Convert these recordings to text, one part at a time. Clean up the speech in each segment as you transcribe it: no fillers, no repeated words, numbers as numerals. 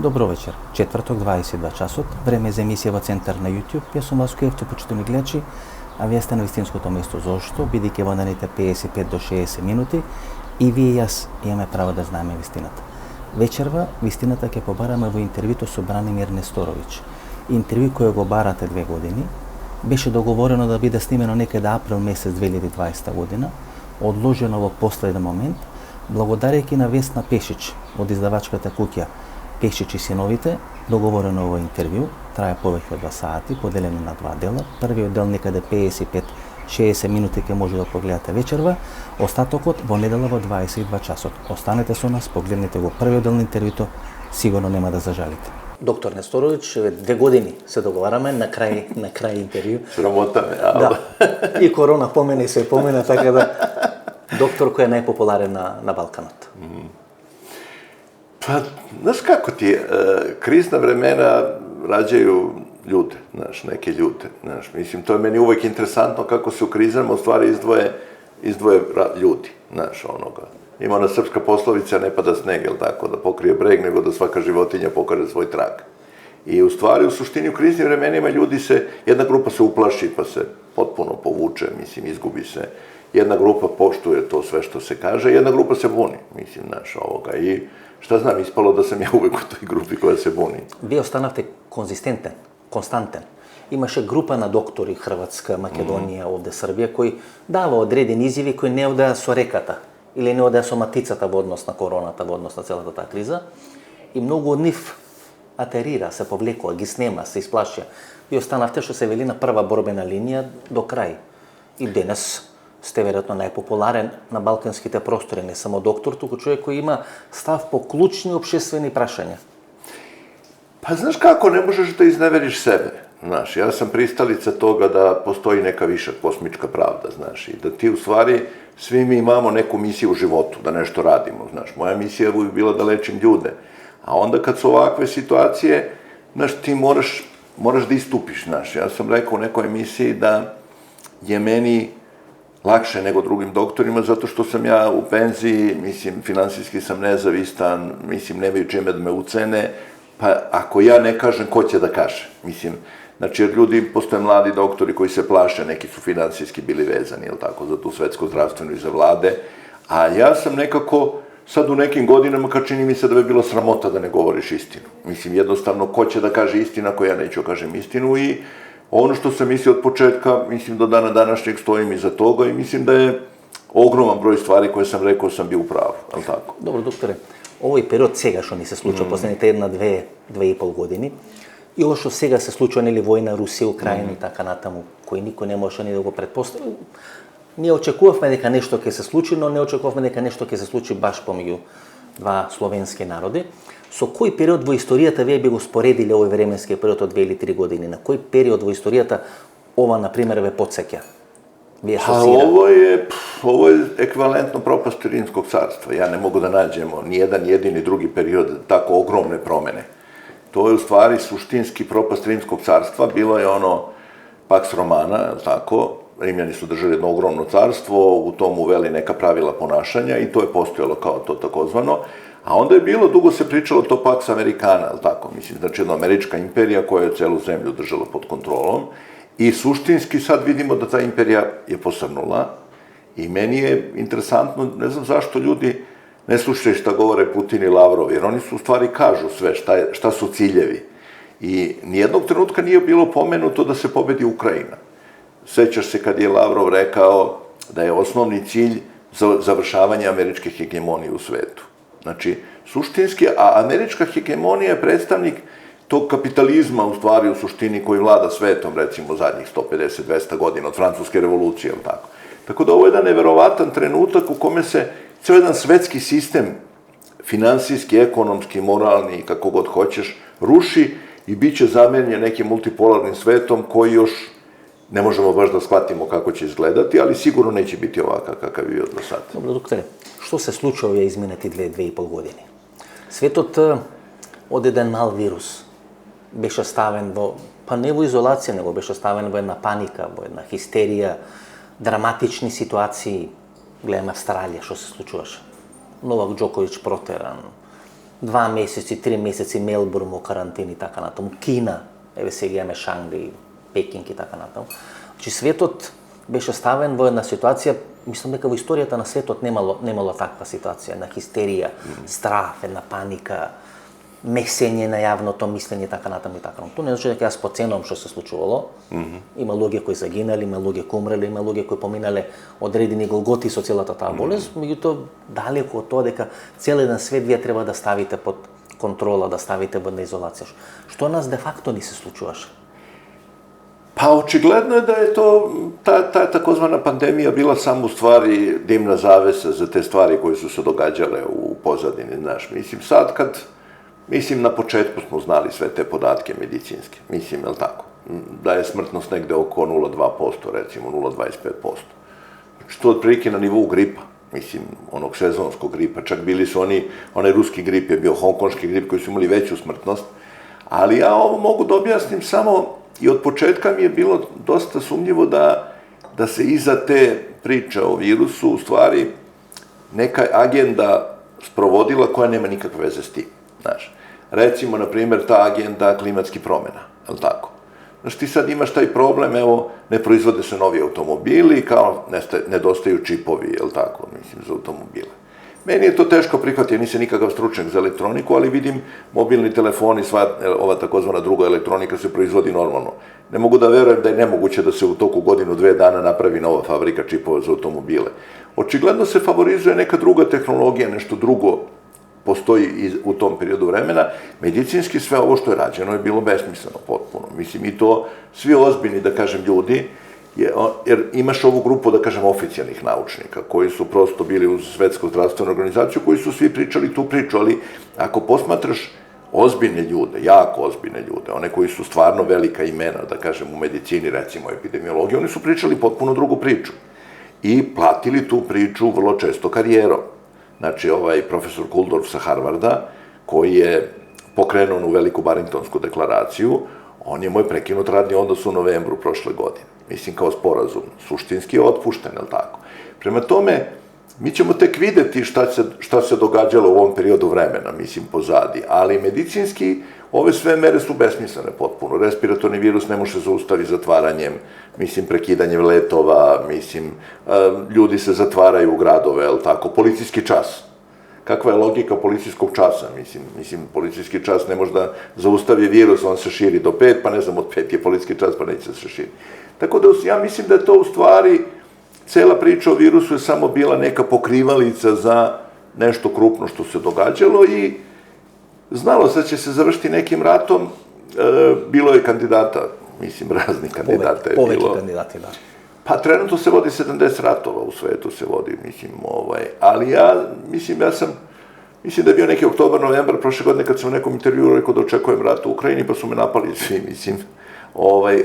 Добро вечер. Четврток, 22 часот. Време за емисија во Центар на YouTube. Јас сум Васко Евцо, почитувани гледачи, а вие сте на вистинското место. Зошто? Бидејќи во наредните 55 до 60 минути и вие и јас имаме право да знаеме вистината. Вечерва вистината ќе побараме во интервјуто со Бранимир Несторовиќ. Интервју кој го барате 2 години. Беше договорено да биде снимено некаде април месец 2020 година, одложено во последен момент, благодарејќи на Весна Пешич од издавачката куќа Пешич и синовите. Договорено во интервју, трае повеќе од 2 сати, поделено на 2 дела. Првиот дел некаде 55-60 минути ќе може да погледате вечерва, остатокот во недела во 22 часот. Останете со нас, погледнете го првиот дел на интервјуто, сигурно нема да зажалите. Доктор Несторовиќ, 2 години се договараме на крај интервју. Срамота ме, Да. И корона помена и се помена, така да доктор кој е најпопуларен на Балканот. Pa, znaš kako ti, krizna vremena rađaju ljude, znaš, neke ljude, znaš, mislim, to je meni uvek interesantno kako se u krizama u stvari izdvoje ljudi, znaš, onoga. Ima ona srpska poslovica, ne pada sneg, jel tako, da pokrije breg, nego da svaka životinja pokaže svoj trag. I u stvari, u suštini, u kriznim vremenima jedna grupa se uplaši pa se potpuno povuče, mislim, izgubi se. Jedna grupa poštuje to sve što se kaže, jedna grupa se buni, mislim, znaš, ovoga. I šta znam, ispalo da sam ja uvek u toj grupi koja se buni. Вие останавте конзистентен, константен. Имаше група на доктори, Хрватска, Македонија, овде Србија, кои дава одредени изјави кои не одеа со реката или не одеа со матицата во однос на короната, во однос на целата таа криза. И многу од нив атерира, се повлекува, ги снема, се исплашија. И останавте, што се вели, на прва борбена линија до крај. И денес сте веројатно најпопуларен на балканските простори, не само доктор, туку човек кој има став по клучни општествени прашања. Pa znaš kako, ne možeš da izneveriš sebe, znaš, ja sam pristalica toga da postoji neka viša kosmička pravda, znaš, i da ti u stvari, svi mi imamo neku misiju u životu, da nešto radimo, znaš, moja misija je uvijek bila da lečim ljude, a onda kad su ovakve situacije, znaš, ti moraš da istupiš, znaš, ja sam rekao u nekoj emisiji da je meni lakše nego drugim doktorima, zato što sam ja u penziji, mislim, finansijski sam nezavistan, mislim, nemaju čime da me ucene, pa ako ja ne kažem, ko će da kaže? Mislim, znači, jer ljudi, postoje mladi doktori koji se plaše, neki su finansijski bili vezani, jel tako, za tu svetsko zdravstvenu i za vlade, a ja sam nekako, sad u nekim godinama, kad čini mi se da bi bilo sramota da ne govoriš istinu. Mislim, jednostavno, ko će da kaže istinu ako ja neću kažem istinu i ono što sam mislio od početka, mislim do dana današnjeg stojim iza toga i mislim da je ogroman broj stvari koje sam rekao sam bio u pravu, je li tako? Dobro, doktore, овој период сега што ни се случува последните 1-2,5 години и ово што сега се случува, нели, војна Русија, Украина и така натаму, кој никој не можеше ни да го предпостави. Ние очекувавме дека нешто ќе се случи, но не очекувавме дека нешто ќе се случи баш помеѓу два словенски народи. Со кој период во историјата вие би го споредили овој временски период од 2 или 3 години? На кој период во историјата ова, например, ве подсеќа? Вие асоцира? Ovo je ekvivalentno propasti Rimskog carstva. Ja ne mogu da nađemo nijedan jedini drugi period tako ogromne promene. To je u stvari suštinski propast Rimskog carstva. Bilo je ono Pax Romana, tako, Rimljani su držali jedno ogromno carstvo, u tom uveli neka pravila ponašanja i to je postojalo kao to takozvano. A onda je bilo, dugo se pričalo to Pax Americana, tako, mislim, znači jedna američka imperija koja je celu zemlju držala pod kontrolom. I suštinski sad vidimo da ta imperija je posrnula i meni je interesantno, ne znam zašto ljudi ne slušaju šta govore Putin i Lavrov, jer oni su u stvari kažu sve šta su ciljevi. I nijednog trenutka nije bilo pomenuto da se pobedi Ukrajina. Sećaš se kad je Lavrov rekao da je osnovni cilj završavanje američke hegemonije u svetu. Znači, suštinski, a američka hegemonija je predstavnik tog kapitalizma, u stvari, u suštini, koji vlada svetom, recimo, zadnjih 150-200 godina, od francuske revolucije, ili tako. Tako da ovo je jedan neverovatan trenutak u kome se ceo jedan svetski sistem, finansijski, ekonomski, moralni, kako god hoćeš, ruši i bit će zamenjen nekim multipolarnim svetom koji još ne možemo baš da shvatimo kako će izgledati, ali sigurno neće biti ovakav kakav je bio do sada. Dobro, doktore, што се случува овие изминати 2,5 години? Светот од еден мал вирус беше ставен во, па не во изолација, него беше ставен во една паника, во една хистерија, драматични ситуации. Гледаме Австралија што се случуваше. Новак Џоковиќ протеран, 2 месеци, 3 месеци Мелбурн у карантини, така натаму. Кина, еве сега имаме Шангри, Пекинг и така натаму. Значи светот беше ставен во една ситуација, мислам дека во историјата на светот немало таква ситуација, на хистерија, страх, една паника, месење на јавното мислење, така натаму и така натаму. Тоа не значи дека јас поценувам што се случувало. Има луѓе кои загинали, има луѓе кои умрели, има луѓе кои поминале одредени голготи со целата таа болест, меѓутоа далеку од тоа дека цел еден свет вие треба да ставите под контрола, да ставите во изолација. Што нас де факто ни се случуваше? Pa očigledno je da je to, ta takozvana pandemija bila samo u stvari dimna zavesa za te stvari koje su se događale u pozadini, znaš. Mislim na početku smo znali sve te podatke medicinske, mislim, je li tako? Da je smrtnost negde oko 0,2%, recimo 0,25%. Znači to otprilike na nivou gripa, mislim, onog sezonskog gripa, čak bili su onaj ruski grip je bio hongkonški grip koji su imali veću smrtnost, ali ja ovo mogu da objasnim samo. I od početka mi je bilo dosta sumnjivo da se iza te priče o virusu u stvari neka agenda sprovodila koja nema nikakve veze s tim. Znaš, recimo, na primjer, ta agenda klimatskih promjena, je li tako? Znaš, ti sad imaš taj problem, evo, ne proizvode se novi automobili, kao nedostaju čipovi, je li tako, mislim, za automobile. Meni je to teško prihvatiti, ja nisam nikakav stručnjak za elektroniku, ali vidim mobilni telefoni, sva ova takozvana druga elektronika se proizvodi normalno. Ne mogu da verujem da je nemoguće da se u toku godinu, 2 dana napravi nova fabrika čipova za automobile. Očigledno se favorizuje neka druga tehnologija, nešto drugo postoji u tom periodu vremena. Medicinski sve ovo što je rađeno je bilo besmisleno potpuno. Mislim, i to svi ozbiljni, da kažem, ljudi, jer imaš ovu grupu, da kažem, oficijalnih naučnika, koji su prosto bili uz Svetsku zdravstvenu organizaciju, koji su svi pričali tu priču, ali ako posmatraš ozbiljne ljude, jako ozbiljne ljude, one koji su stvarno velika imena, da kažem, u medicini, recimo epidemiologiji, oni su pričali potpuno drugu priču i platili tu priču vrlo često karijerom. Znači, ovaj profesor Kulldorff sa Harvarda, koji je pokrenuo onu veliku Barringtonsku deklaraciju, on je moj prekinut radni odnos u novembru prošle godine. Mislim, kao sporazum, suštinski je otpušten, je li tako? Prema tome, mi ćemo tek videti šta se događalo u ovom periodu vremena, mislim, pozadi, ali medicinski ove sve mere su besmislene potpuno. Respiratorni virus ne može zaustaviti zatvaranjem, mislim, prekidanjem letova, mislim, ljudi se zatvaraju u gradove, je li tako? Policijski čas. Kakva je logika policijskog časa? Mislim, policijski čas ne može da zaustavi virus, on se širi do 5, pa ne znam, od 5 je policijski čas, pa neće se širi. Tako da ja mislim da je to u stvari, cela priča o virusu je samo bila neka pokrivalica za nešto krupno što se događalo i znalo se da će se završiti nekim ratom, bilo je kandidata, mislim, raznih kandidata je bilo. Poveki kandidati, da. Pa trenutno se vodi 70 ratova u svetu, se vodi, mislim, ali ja mislim da je bio neki oktobar, novembar prošle godine kad sam u nekom intervjuu rekao da očekujem rat u Ukrajini, pa su me napali svi, mislim,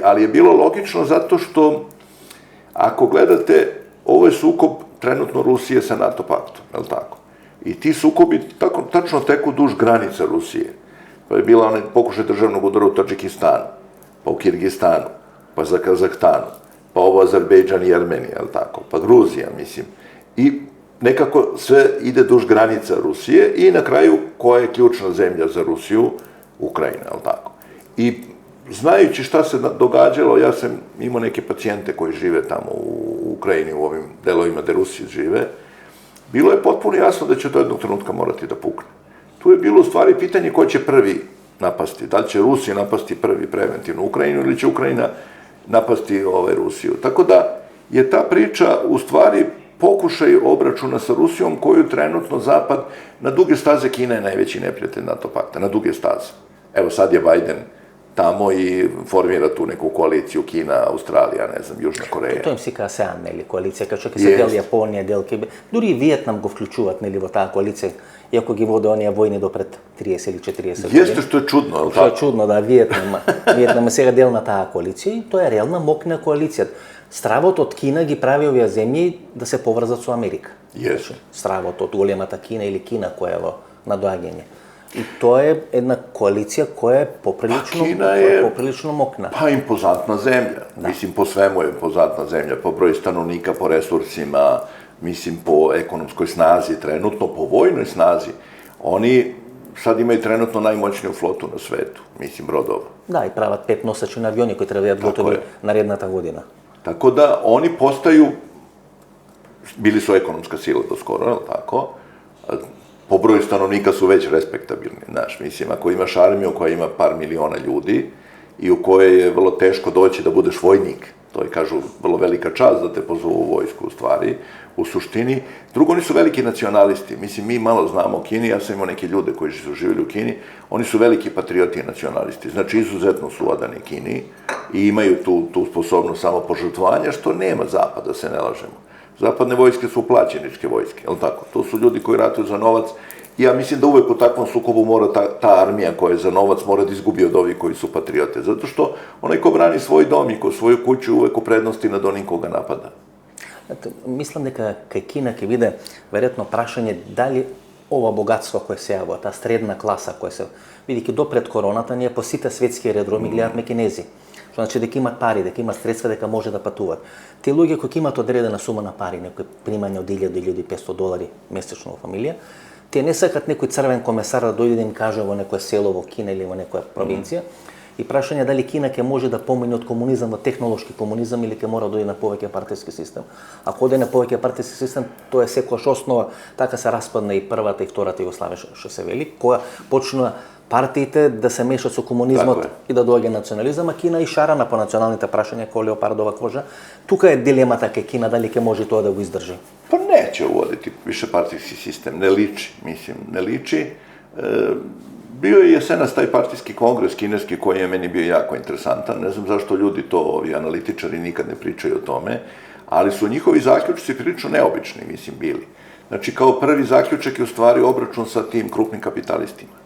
ali je bilo logično zato što, ako gledate, ovo je sukob trenutno Rusije sa NATO paktom, je li tako? I ti sukobi tačno teku duž granica Rusije. Pa je bila onaj pokušaj državnog udara u Tadžikistanu, pa u Kirgistanu, pa za Kazahstanu, pa ovo Azerbejdžan i Armenija, je li tako? Pa Gruzija, mislim. I nekako sve ide duž granica Rusije i na kraju koja je ključna zemlja za Rusiju? Ukrajina, je li tako? I znajući šta se događalo, ja sam imao neke pacijente koji žive tamo u Ukrajini, u ovim delovima gde Rusi žive, bilo je potpuno jasno da će do jednog trenutka morati da pukne. Tu je bilo u stvari pitanje ko će prvi napasti. Da li će Rusi napasti prvi preventivno Ukrajinu ili će Ukrajina napasti Rusiju. Tako da je ta priča u stvari pokušaj obračuna sa Rusijom koju trenutno Zapad, na duge staze Kina je najveći neprijatelj NATO pakta, na duge staze. Evo sad je Biden tamo i formira tu neku koaliciju Kina, Australija, ne znam, Južna Koreja. Тоа им се ка СЕАН, нели, коалиција, као што ќе се дел Јапонија, дел Кибе. Дури и Виетнам го вклучуваат, нели, во таа коалиција, иако ги воде оние војни до пред 30 или 40 години. Јесте што е чудно, е ли така? Што е чудно, да, Виетнам е сега дел на таа коалиција и тоа е реална мокна коалиција. Стравот од Кина ги прави овие земји да се поврзат со Америка. Јесте. Стравот од големата Кина или Кина која е во надоаѓање. И тоа е една коалиција која е поприлично мокна. Па импозантна земја. Да. Mislim, po svemu je impozantna zemlja, po broju stanovnika, po resursima, mislim, po ekonomskoj snazi, trenutno po vojnoj snazi. Oni sad imaju trenutno najmoćniju flotu na svetu, mislim, brodova. Da, i pravят 5-nosačni avioни koji treba da gotovi naredната година. Tako da oni postaju, bili su ekonomska sila do skoro, ali tako, po broju stanovnika su već respektabilni, znaš, mislim, ako imaš armiju koja ima par miliona ljudi i u kojoj je vrlo teško doći da budeš vojnik, to je, kažu, vrlo velika čast da te pozovu u vojsku, u stvari, u suštini. Drugo, oni su veliki nacionalisti. Mislim, mi malo znamo o Kini, ja sam imao neke ljude koji su živjeli u Kini, oni su veliki patrioti i nacionalisti. Znači, izuzetno su odani Kini i imaju tu sposobnost samopožrtvovanja, što nema Zapada, se ne lažemo. Zapadne vojske su plaćeničke vojske, je li tako? To su ljudi koji ratuju za novac. I ja mislim da uvek u takvom sukobu mora ta armija koja je za novac mora da izgubi od ovih koji su patriote. Zato što onaj ko brani svoj dom i ko svoju kuću uvek u prednosti nad onim koga napada. Мислам дека кај Кина ќе биде веројатно прашање дали ова богатство кое се јавува, таа средна класа која се, бидејќи до пред короната ние по сите светски аеродроми гледавме кинези. Што значи дека имат пари, дека имат средства, дека може да патуваат. Тие луѓе кои имаат одредена сума на пари, некои примање од 1000-1500 долари месечно во фамилија, тие не сакат некој црвен комесар да дојде да им каже во некое село во Кина или во некоја провинција. И прашање дали Кина ќе може да помине од комунизам во технолошки комунизам или ќе мора да оди на повеќе партиски систем. Ако оди на повеќе партиски систем, тоа е секојаш основа, така се распадна и првата и втората Југославија што се вели, која почна партиите да се мешат со комунизмот и да доаѓа национализам, а Кина и шарана по националните прашања кој леопардова кожа. Тука е дилемата кај Кина дали ќе може тоа да го издржи. Pa neće uvoditi višepartijski sistem, ne liči, mislim, ne liči. Bio je jesenas taj partijski kongres kineski koji je meni bio jako interesantan, ne znam zašto ljudi to, ovi analitičari nikad ne pričaju o tome, ali su njihovi zaključci prilično neobični, mislim, bili. Znači, kao prvi zaključak je u stvari obračun sa tim krupnim kapitalistima.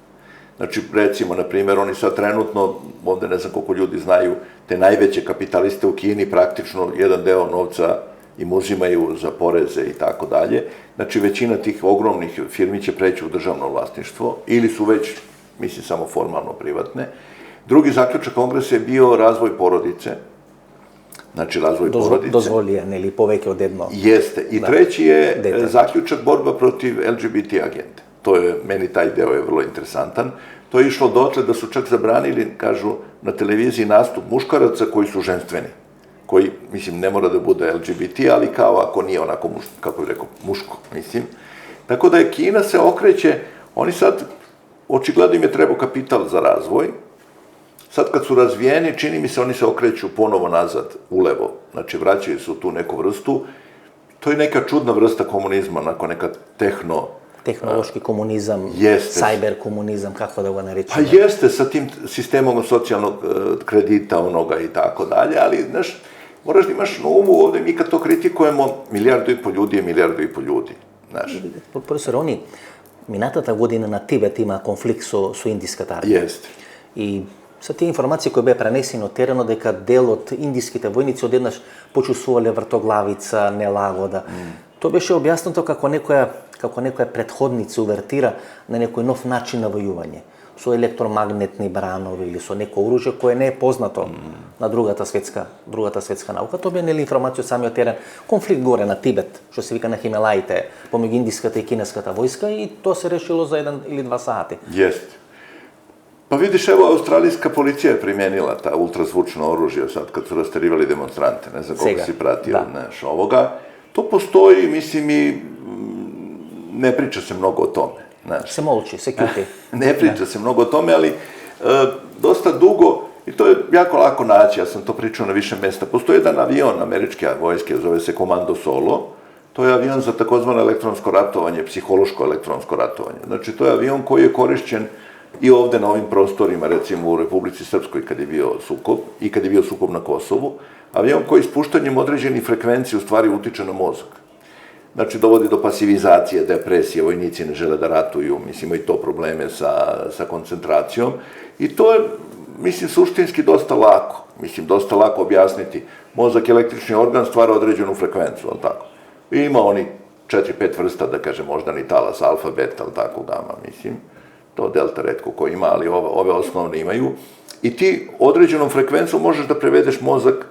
Znači, recimo, na primjer, oni sad trenutno, ovde ne znam koliko ljudi znaju, te najveće kapitaliste u Kini praktično jedan deo novca im uzimaju za poreze i tako dalje. Znači, većina tih ogromnih firmi će preći u državno vlasništvo ili su već, mislim, samo formalno privatne. Drugi zaključak kongresa je bio razvoj porodice. Znači, razvoj porodice. Dozvoljen ili poveke od jedno. Jeste. I treći je zaključak borba protiv LGBT agente. To je, meni taj deo je vrlo interesantan. To je išlo dotle da su čak zabranili, kažu, na televiziji nastup muškaraca koji su ženstveni. Koji, mislim, ne mora da bude LGBT, ali kao ako nije onako, kako bih rekao, muško, mislim. Tako da je Kina se okreće, oni sad, očigledno im je trebao kapital za razvoj. Sad kad su razvijeni, čini mi se, oni se okreću ponovo nazad, ulevo. Znači, vraćaju se u tu neku vrstu. To je neka čudna vrsta komunizma, onako neka tehnološki komunizam, cyber komunizam, kako da ga narečemo. Pa jeste, sa tim sistemom socijalnog kredita onoga i tako dalje, ali, znaš, moraš da imaš na umu ovde, mi kad to kritikujemo, 1,5 milijardi ljudi je 1,5 milijardi ljudi, znaš. Profesor, oni, минатата година на Тибет има конфликт со индиската армија. Jeste. И со тие информации кои беа пренесени од теренот дека дел од индиските војници одеднаш почувствувале вртоглавица, нелагода. Тоа беше објаснато како некоја претходница увертира на некој нов начин на војување, со електромагнетни бранови или со некој оружје кое не е познато на другата светска наука. Тоа бе нели информација од самиот терен. Конфликт горе на Тибет, што се вика на Хималаите, помеѓу индиската и кинеската војска, и тоа се решило за 1 или 2 сати. Jeste. Pa vidiš, evo, australijska policija je primijenila ta ultrazvučno oružje sad kad su rasterivali demonstrante, ne znam koliko si pratio, znaš, ovoga. To postoji, mislim, i ne priča se mnogo o tome, znaš. Se molči, se kjuti. Ne priča se mnogo o tome, ali dosta dugo, i to je jako lako naći, ja sam to pričao na više mesta. Postoji jedan avion američke vojske, zove se Komando Solo, to je avion za takozvano elektronsko ratovanje, psihološko elektronsko ratovanje. Znači, to je avion koji je korišćen i ovde na ovim prostorima, recimo u Republici Srpskoj kad je bio sukob i kad je bio sukob na Kosovu, avion koji ispuštanjem određenih frekvencij u stvari utiče na mozak. Znači, dovodi do pasivizacije, depresije, vojnici ne žele da ratuju, mislim, imaju to probleme sa koncentracijom. I to je, mislim, suštinski dosta lako. Mislim, dosta lako objasniti. Mozak, električni organ, stvara određenu frekvenciju, ali tako. I ima oni 4-5 vrsta, da kažem, moždani talas, alfa, beta, ali tako, gama, mislim. To delta retko ko ima, ali ove osnovne imaju. I ti određenom frekvencom možeš da prevedeš mozak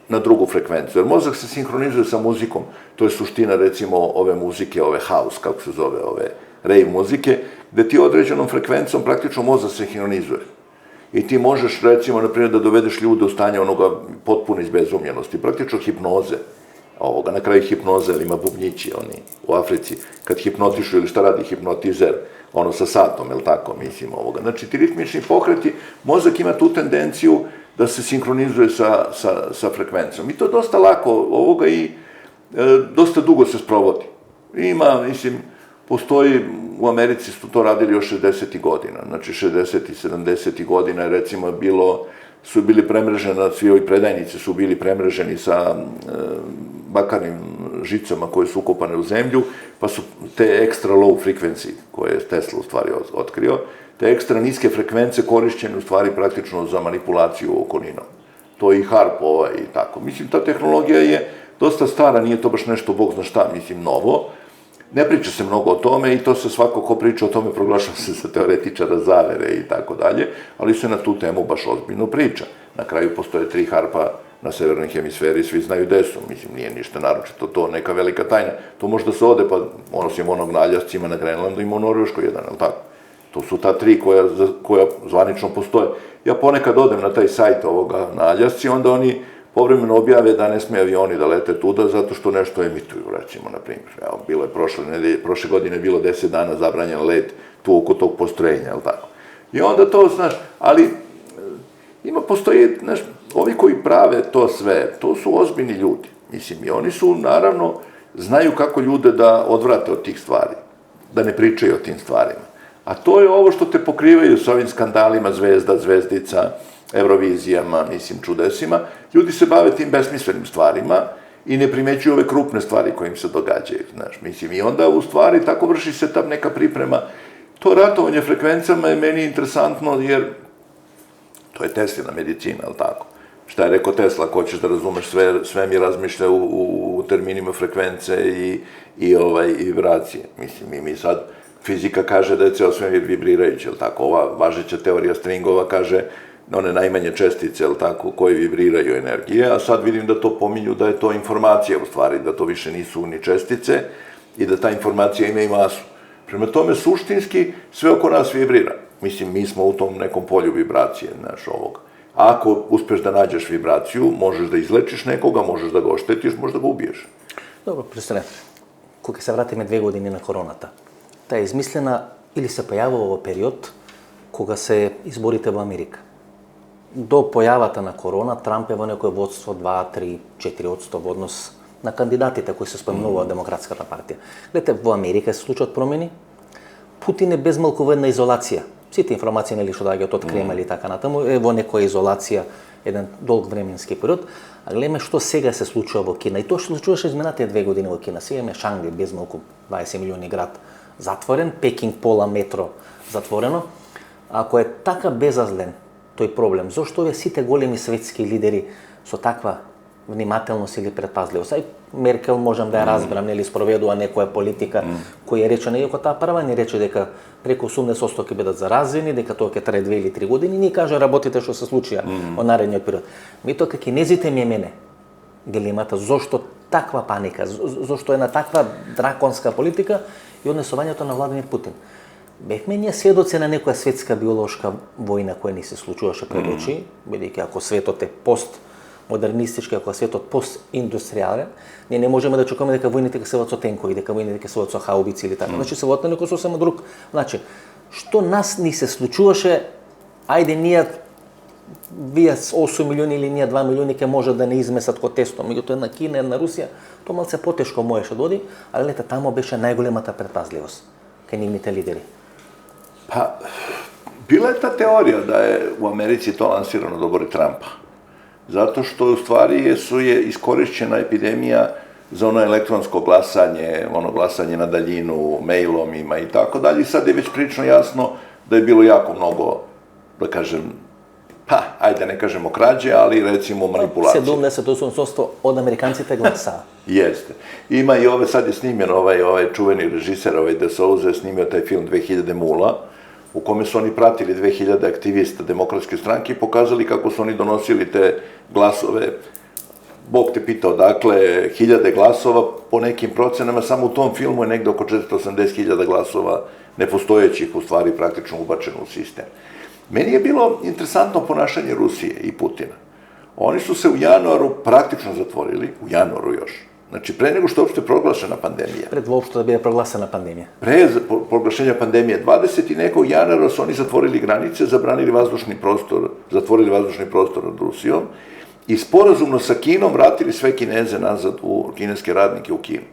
na drugu frekvenciju. Jer mozak se sinhronizuje sa muzikom. To je suština, recimo, ove muzike, ove house, kako se zove, ove rave muzike, gde ti određenom frekvencom praktično mozak se sinhronizuje. I ti možeš, recimo, na primjer, da dovedeš ljude u stanje onoga potpune izbezumljenosti, praktično hipnoze, na kraju hipnoze, ili ima bubnjići, oni u Africi, kad hipnotišu ili šta radi hipnotizer, sa satom, jel tako, mislim, Znači, ti ritmični pokreti, mozak ima tu tendenciju da se sinhronizuje sa frekvencom. I to je dosta lako i dosta dugo se sprovodi. Ima, mislim, postoji, u Americi su to radili još 60. godina, znači 60. i 70. godina je recimo su bili premreženi, svi ovi predajnici su bili premreženi sa bakarnim žicama koje su ukopane u zemlju, pa su te extra low frequency, koje je Tesla u stvari otkrio, te ekstra niske frekvence korišćene u stvari praktično za manipulaciju okolinom. To je i HARP i tako. Mislim, ta tehnologija je dosta stara, nije to baš nešto, bog zna šta, mislim, novo. Ne priča se mnogo o tome i to se svako ko priča o tome proglašava se za teoretičara zavere i tako dalje, ali se na tu temu baš ozbiljno priča. Na kraju postoje 3 harpa na severnoj hemisferi, svi znaju gde su, mislim, nije ništa naročito, to neka velika tajna. To možda se ode, pa osim onog na Aljascima, na Grenlandu, ima u Norveškoj jedan, ali tako? To su ta 3 koja zvanično postoje. Ja ponekad odem na taj sajt ovoga na Aljasci, onda oni povremeno objave da ne smije avioni da lete tuda zato što nešto emituju, recimo, na primjer. Evo, bilo je prošle godine bilo 10 dana zabranjen let tu oko tog postrojenja, jel tako? I onda to, znaš, ali postoji, znaš, ovi koji prave to sve, to su ozbiljni ljudi. Mislim, i oni su, naravno, znaju kako ljude da odvrate od tih stvari, da ne pričaju o tim stvarima. A to je ovo što te pokrivaju s ovim skandalima zvezda, zvezdica, Eurovizijama, mislim, čudesima. Ljudi se bave tim besmislenim stvarima i ne primećuju ove krupne stvari koje im se događaju, znaš, mislim. I onda, u stvari, tako vrši se tam neka priprema. To ratovanje frekvencama je meni interesantno, jer to je Teslina medicina, ali tako? Šta je rekao Tesla, ako hoćeš da razumeš sve mi razmišlja u terminima frekvence i vibracije. Mislim, i mi sad, fizika kaže da je ceo svemir vibrirajući, ali tako? Ova važeća teorija stringova kaže one najmanje čestice, jel tako, koje vibriraju energije, a sad vidim da to pominju da je to informacija u stvari, da to više nisu ni čestice i da ta informacija ima i masu. Prema tome, suštinski, sve oko nas vibrira. Mislim, mi smo u tom nekom polju vibracije, znaš, ovog. A ako uspeš da nađeš vibraciju, možeš da izlečiš nekoga, možeš da ga oštetiš, možeš da ga ubiješ. Dobro, представете, кога се вратиме 2 години на короната, таа е измислена или се појавува во период кога се изборите во Америка. До појавата на корона, Трамп е во некој водство 2, 3, 4% во однос на кандидатите кои се споменува од Демократската партија. Гледате, во Америка се случат промени, Путин е без малку во една изолација. Сите информации нели што доаѓаат од Кремљ или така натаму е во некоја изолација еден долг временски период, а гледаме што сега се случува во Кина. И тоа што случуваше изминатите 2 години во Кина. Сега имаме Шангхај без малку 20 милиони град затворен, Пекинг пола метро затворено. Ако е така безазлен тој проблем, зошто овие сите големи светски лидери со таква внимателност или предпазливост? Ај Меркел можам да ја разберам, нели спроведува некоја политика која е речена, иако таа прва не рече дека преку 80% ќе бидат заразени, дека тоа ќе трае 2 или 3 години, ни каже работите што се случија во наредниот период. Меѓутоа кинезите ми мене дилемата зошто таква паника, зошто една таква драконска политика и однесувањето на Владимир Путин. Бевме ние сведоци на некоја светска биолошка војна која ни се случуваше пред очи, бидејќи ако светот е постмодернистички, ако светот постиндустријален, ние не можеме да очекуваме дека војните ќе се водат со тенкови, дека војните ќе се водат со хаубици или така. Значи се водат на некој сосема друг начин. Што нас ни се случуваше, ајде ние вие 8 милиони или ние 2 милиони ќе може да не измесат ко тесто, меѓутоа на Кина и на Русија, тоа малце потешко можеше да оди, але лета тамо беше најголемата предпазливост кај нивните лидери. Pa, bila je ta teorija da je u Americi to lansirano do bori Trumpa. Zato što u stvari je iskorišćena epidemija za ono elektronsko glasanje, ono glasanje na daljinu, mailom ima i tako dalje. I sad je već prilično jasno da je bilo jako mnogo, da kažem, pa, ajde ne kažemo krađe, ali recimo manipulacije. 70% od Amerikancите glasa. Jeste. Ima i sad je snimljen ovaj čuveni režiser, De Souza je snimio taj film 2000 mula, u kome su oni pratili 2000 aktivista Demokratske stranke i pokazali kako su oni donosili te glasove Bog te pitao, dakle, hiljade glasova, po nekim procenama, samo u tom filmu je negde oko 480.000 glasova nepostojećih, u stvari, praktično ubačeno u sistem. Meni je bilo interesantno ponašanje Rusije i Putina. Oni su se u januaru praktično zatvorili, u januaru još. Znači, pre nego što je uopšte proglašena pandemija. Pred uopšte da bi je proglasena pandemija. Pre proglašenja pandemije, 20. nekog januara su oni zatvorili granice, zatvorili vazdušni prostor nad Rusijom i sporazumno sa Kinom vratili sve Kineze nazad kineske radnike u Kinu.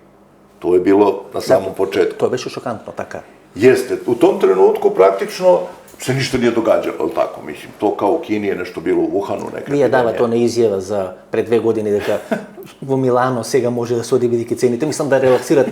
To je bilo na samom početku. To je već šokantno, tako. Jeste. U tom trenutku praktično se ništa nije događalo, ali tako, mislim, to kao u Kini je nešto bilo u Wuhanu nekada. Вие давате она изјава за пред 2 години дека во Милано сега може да се оди бидејќи цените. Мислам да релаксират.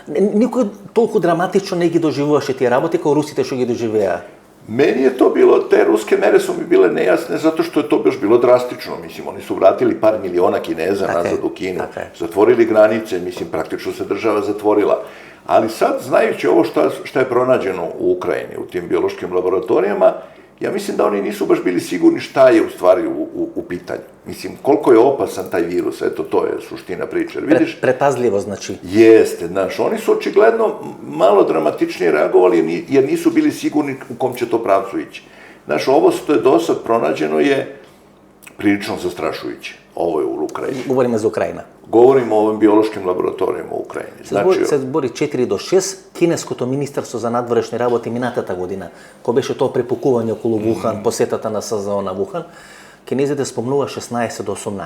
Никој толку драматично не ги доживуваше тие работи како русите што ги доживеа. Meni je to bilo, te ruske mere su mi bile nejasne zato što je to još bilo drastično, mislim, oni su vratili par miliona Kineza nazad u Kinu, zatvorili granice, mislim, praktično se država zatvorila. Ali sad, znajući ovo šta je pronađeno u Ukrajini, u tim biološkim laboratorijama, ja mislim da oni nisu baš bili sigurni šta je u stvari u pitanju. Mislim, koliko je opasan taj virus, eto, to je suština priče. Vidiš? Prepazljivo, znači. Jeste, znaš, oni su očigledno malo dramatičnije reagovali jer nisu bili sigurni u kom će to pravcu ići. Znaš, ovo što je do sad pronađeno je prilično zastrašujuće. Ovo je u Ukrajini. Govorimo za Украина. Govorimo o ovim biološkim laboratorijama u Ukrajini. Се збори 4 до 6, кинеското министерство за надворешни работи минатата година, кој беше тоа препукување околу Вухан, посетата на СЗО на Вухан, кинезите спомнува 16 до 18.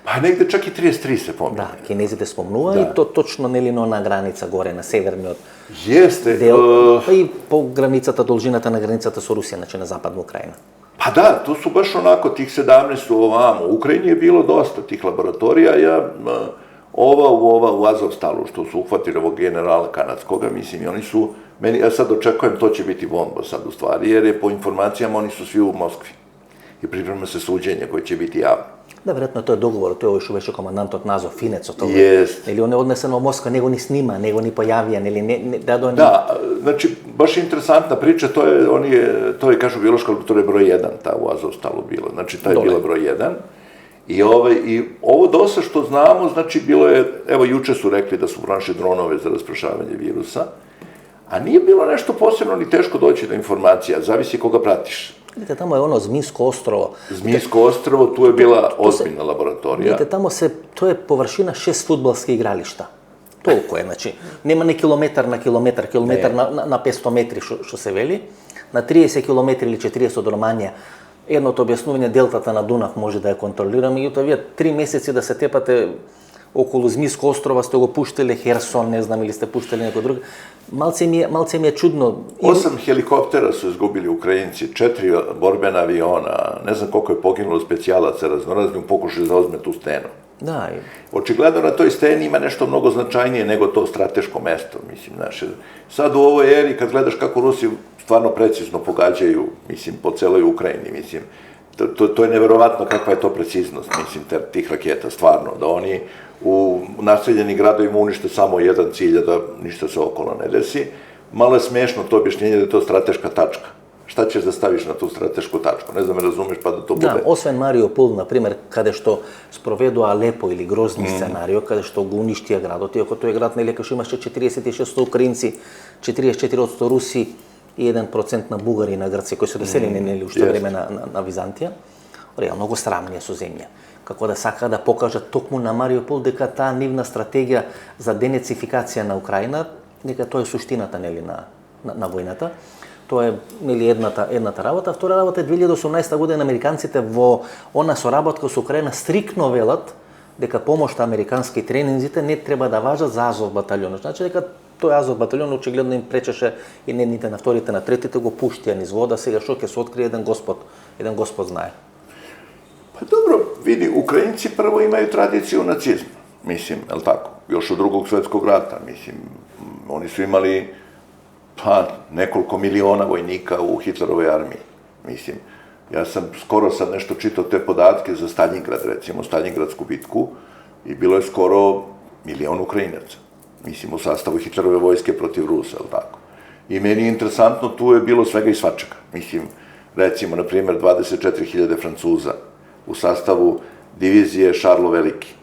Pa negde čak i 33 se pominje. Да, кинезите спомнува и то точно нели на граница горе, на северниот дел, па и по границата, должината на границата со Русија, значи на западна Украина. Pa da, to su baš onako, tih 17 su ovamo. U Ukrajini je bilo dosta tih laboratorija, u Azovstalu, što su uhvatili ovog generala kanadskoga, mislim, i oni su, ja sad očekujem, to će biti bomba sad u stvari, jer je po informacijama oni su svi u Moskvi. I priprema se suđenje koje će biti javno. Да, веројатно тој договор, тој овој што беше командантот Назов, Финецот, Или он е однесен во Москва, него ни снима, него ни појавија, или не, Da, znači, baš interesantna priča, to je, kažu, biološka laboratorija broj 1, ta u Azovstalu bila, znači, ta je bila broj 1. I ovo dosta što znamo, znači, bilo je, evo, juče su rekli da su pronašli dronove za rasprašavanje virusa, a nije bilo nešto posebno ni teško doći do informacija, zavisi koga pratiš. Vidite, tamo je ono Zmijsko ostrvo. Zmijsko ostrvo, tu je bila ozbiljna laboratorija. Vidite, tamo to je površina 6 fudbalskih igrališta. Толку е, значи, нема не километар на километар, километар на 500 метри, што се вели, на 30 километри или 40 од Романија, едното објаснување делтата на Дунав може да ја контролира, меѓутоа вие 3 месеци да се тепате околу Zmijsko острова, сте го пуштиле Херсон, не знам, или сте пуштили некој друг. Малце ми е чудно. 8 helikoptera su izgubili Ukrajinci, 4 borbena aviona, ne znam koliko je poginulo specijalaca raznoraznim pokušaju da ozme tu stenu. Da. Očigledno na toj steni ima nešto mnogo značajnije nego to strateško mesto, mislim, znaš. Sad u ovoj eri, kad gledaš kako Rusi stvarno precizno pogađaju, mislim, po celoj Ukrajini, mislim, to je neverovatno kakva je to preciznost, mislim, tih raketa, stvarno, da oni u naseljenim gradovima unište samo jedan cilj, da ništa se okolo ne desi. Malo je smešno to objašnjenje da je to strateška tačka. Šta ćeš da staviš na tu stratešku tačku? Ne znam, me razumeš, pa da to bude... Da, освен Мариупол, например, каде што спроведува Алепо или грозни сценарио, каде што го уништија градот, иако тој град, нели, кај што имаше 46% украинци, 44% руси и 1% на бугари и на грци, кои се доселени, нели, уште време на Византија, реално го срамнија со земја. Како да сака да покажат токму на Мариупол дека таа нивна стратегија за денацификација на Украина, дека тоа е суштината, нели, на војната. Тоа е, нели, едната работа. Втора работа е 2018 година американците во она соработка со Украина стрикно велат дека помошта американски тренинзите не треба да важат за Азов баталјон. Значи дека тој Азов баталјон очигледно им пречеше и едните на вторите, на третите го пуштија низ вода, сега што ќе се открие еден Господ знае. Pa dobro, vidi, Ukrajinci prvo imaju tradiciju nacizma, mislim, je li tako? Još od Drugog svjetskog rata, mislim, oni su imali nekoliko miliona vojnika u Hitlerovoj armiji, mislim. Ja sam skoro sad nešto čitao te podatke za Staljingrad, recimo, Staljingradsku bitku, i bilo je skoro milion Ukrajinaca, mislim, u sastavu Hitlerove vojske protiv Rusa, je li tako? I meni je interesantno, tu je bilo svega i svačega, mislim, recimo, na primjer, 24.000 Francuza u sastavu divizije Šarlo Veliki,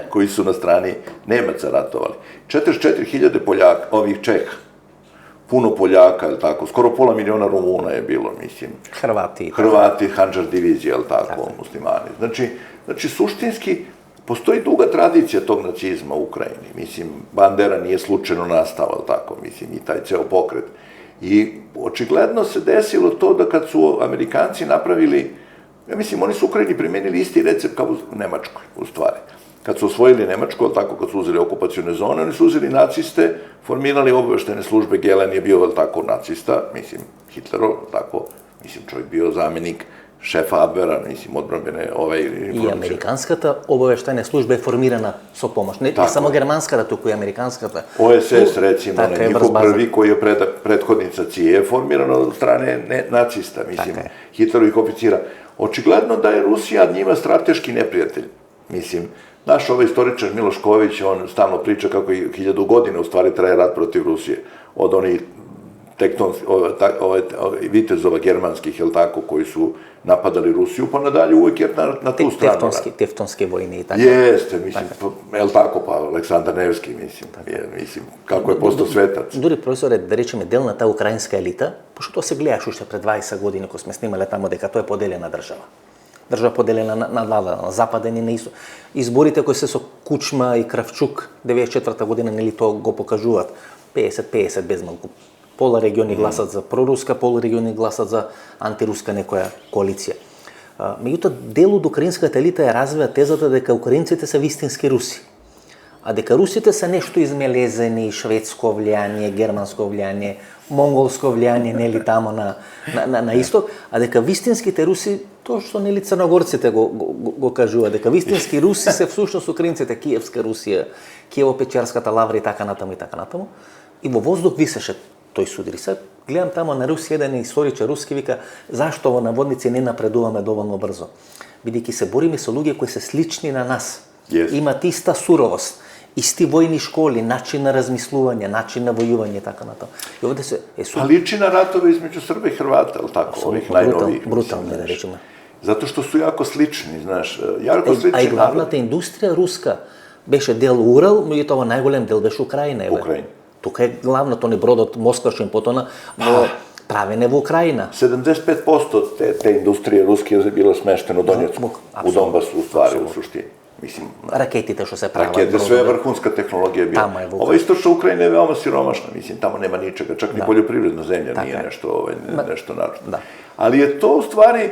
koji su na strani Nemaca ratovali. 44.000 Poljaka, ovih Čeha, puno Poljaka, je li tako, skoro pola miliona Rumuna je bilo, mislim. Hrvati, Handžar divizije, je li tako, muslimani. Znači, suštinski, postoji duga tradicija tog nacizma u Ukrajini. Mislim, Bandera nije slučajno nastao, je li tako, mislim, i taj ceo pokret. I očigledno se desilo to da kad su Amerikanci napravili, ja mislim, oni su u Ukrajini primenili isti recept kao u Nemačkoj, u stvari. Kad su osvojili Nemačku, ali tako, kad su uzeli okupacione zone, oni su uzeli naciste, formirali obaveštene službe, Gehlen je bio, ali tako, nacista, mislim, Hitlerov, tako, mislim, čovjek bio zamenik šefa Abvera, mislim, odbrambene informacije. I amerikanskата obaveštajna služba je formirana so pomoć. Ne samo germanskata, tuku i amerikanskata. OSS, recimo, njihov prvi koji je prethodnica CIA je formirana od strane nacista, mislim, Hitlerovih oficira. Očigledno da je Rusija njima strateški neprijatelj. Mislim, naš ovaj istoričar Miloš Ković, on stalno priča kako 1000 godina u stvari traje rat protiv Rusije. Od onih vitezova germanskih, jel tako, koji su napadali Rusiju, pa nadalje uvek je na tu stranu. Teftonske vojne i tako. Jeste, mislim, jel tako, pa Aleksandar Nevski, mislim, kako je postao svetac. Duri, profesore, da rečeme, delna ta ukrajinska elita, pošto to se gledaš ušte pred 20 godina, ko sme snimali tamo, deka to je podeljena država. Država podeljena na dva, zapadeni na isto. Izborите koji se so Kučma i Kravčuk 94. godina, neli to go pokažuvat, 50-50 bez malku. Pola regioni glasat za proruska, pola regioni glasat za antiruska nekoja koalicija. Меѓутоа, дел од украинската елита ја развива тезата дека украинците се вистински руси. А дека русите се нешто измелезени, шведско влијание, германско влијание, монголско влијание, нели тамо на исток, а дека вистинските руси, тоа што нели црногорците го кажува, дека вистински руси се всушност украинците, Киевска Русија, Киево-Печерската лавра и така натаму и така натаму. И во воздух висеше тој судри. Сега гледам тамо на Руси, еден историчар руски вика, зашто во наводници не напредуваме доволно брзо? Бидејќи се бориме со луѓе кои се слични на нас. Имат иста суровост, исти војни школи, начин на размислување, начин на војување и така натаму. И овде се А личи на ратове измеѓу Срба и Хрвата, ал така, ових најнових. Брутално да речеме. Затоа што су јако слични, знаеш, јако слични. А и главната индустрија руска беше дел Урал, меѓутоа најголем дел беше Украина. Тука е главното ни бродот Москвашин потона во правене во Украина. 75% те индустрија руски е било смештено Донецку, у Донбасу, у ствари, у суштини. Мислим, ракетите што се прават. Ракете, све врхунска технологија била. Ова источна Украина е веома сиромашна, мислим, тамо нема ничега, чак ни пољопривредна земја nije нешто наравно. Ali je to u stvari,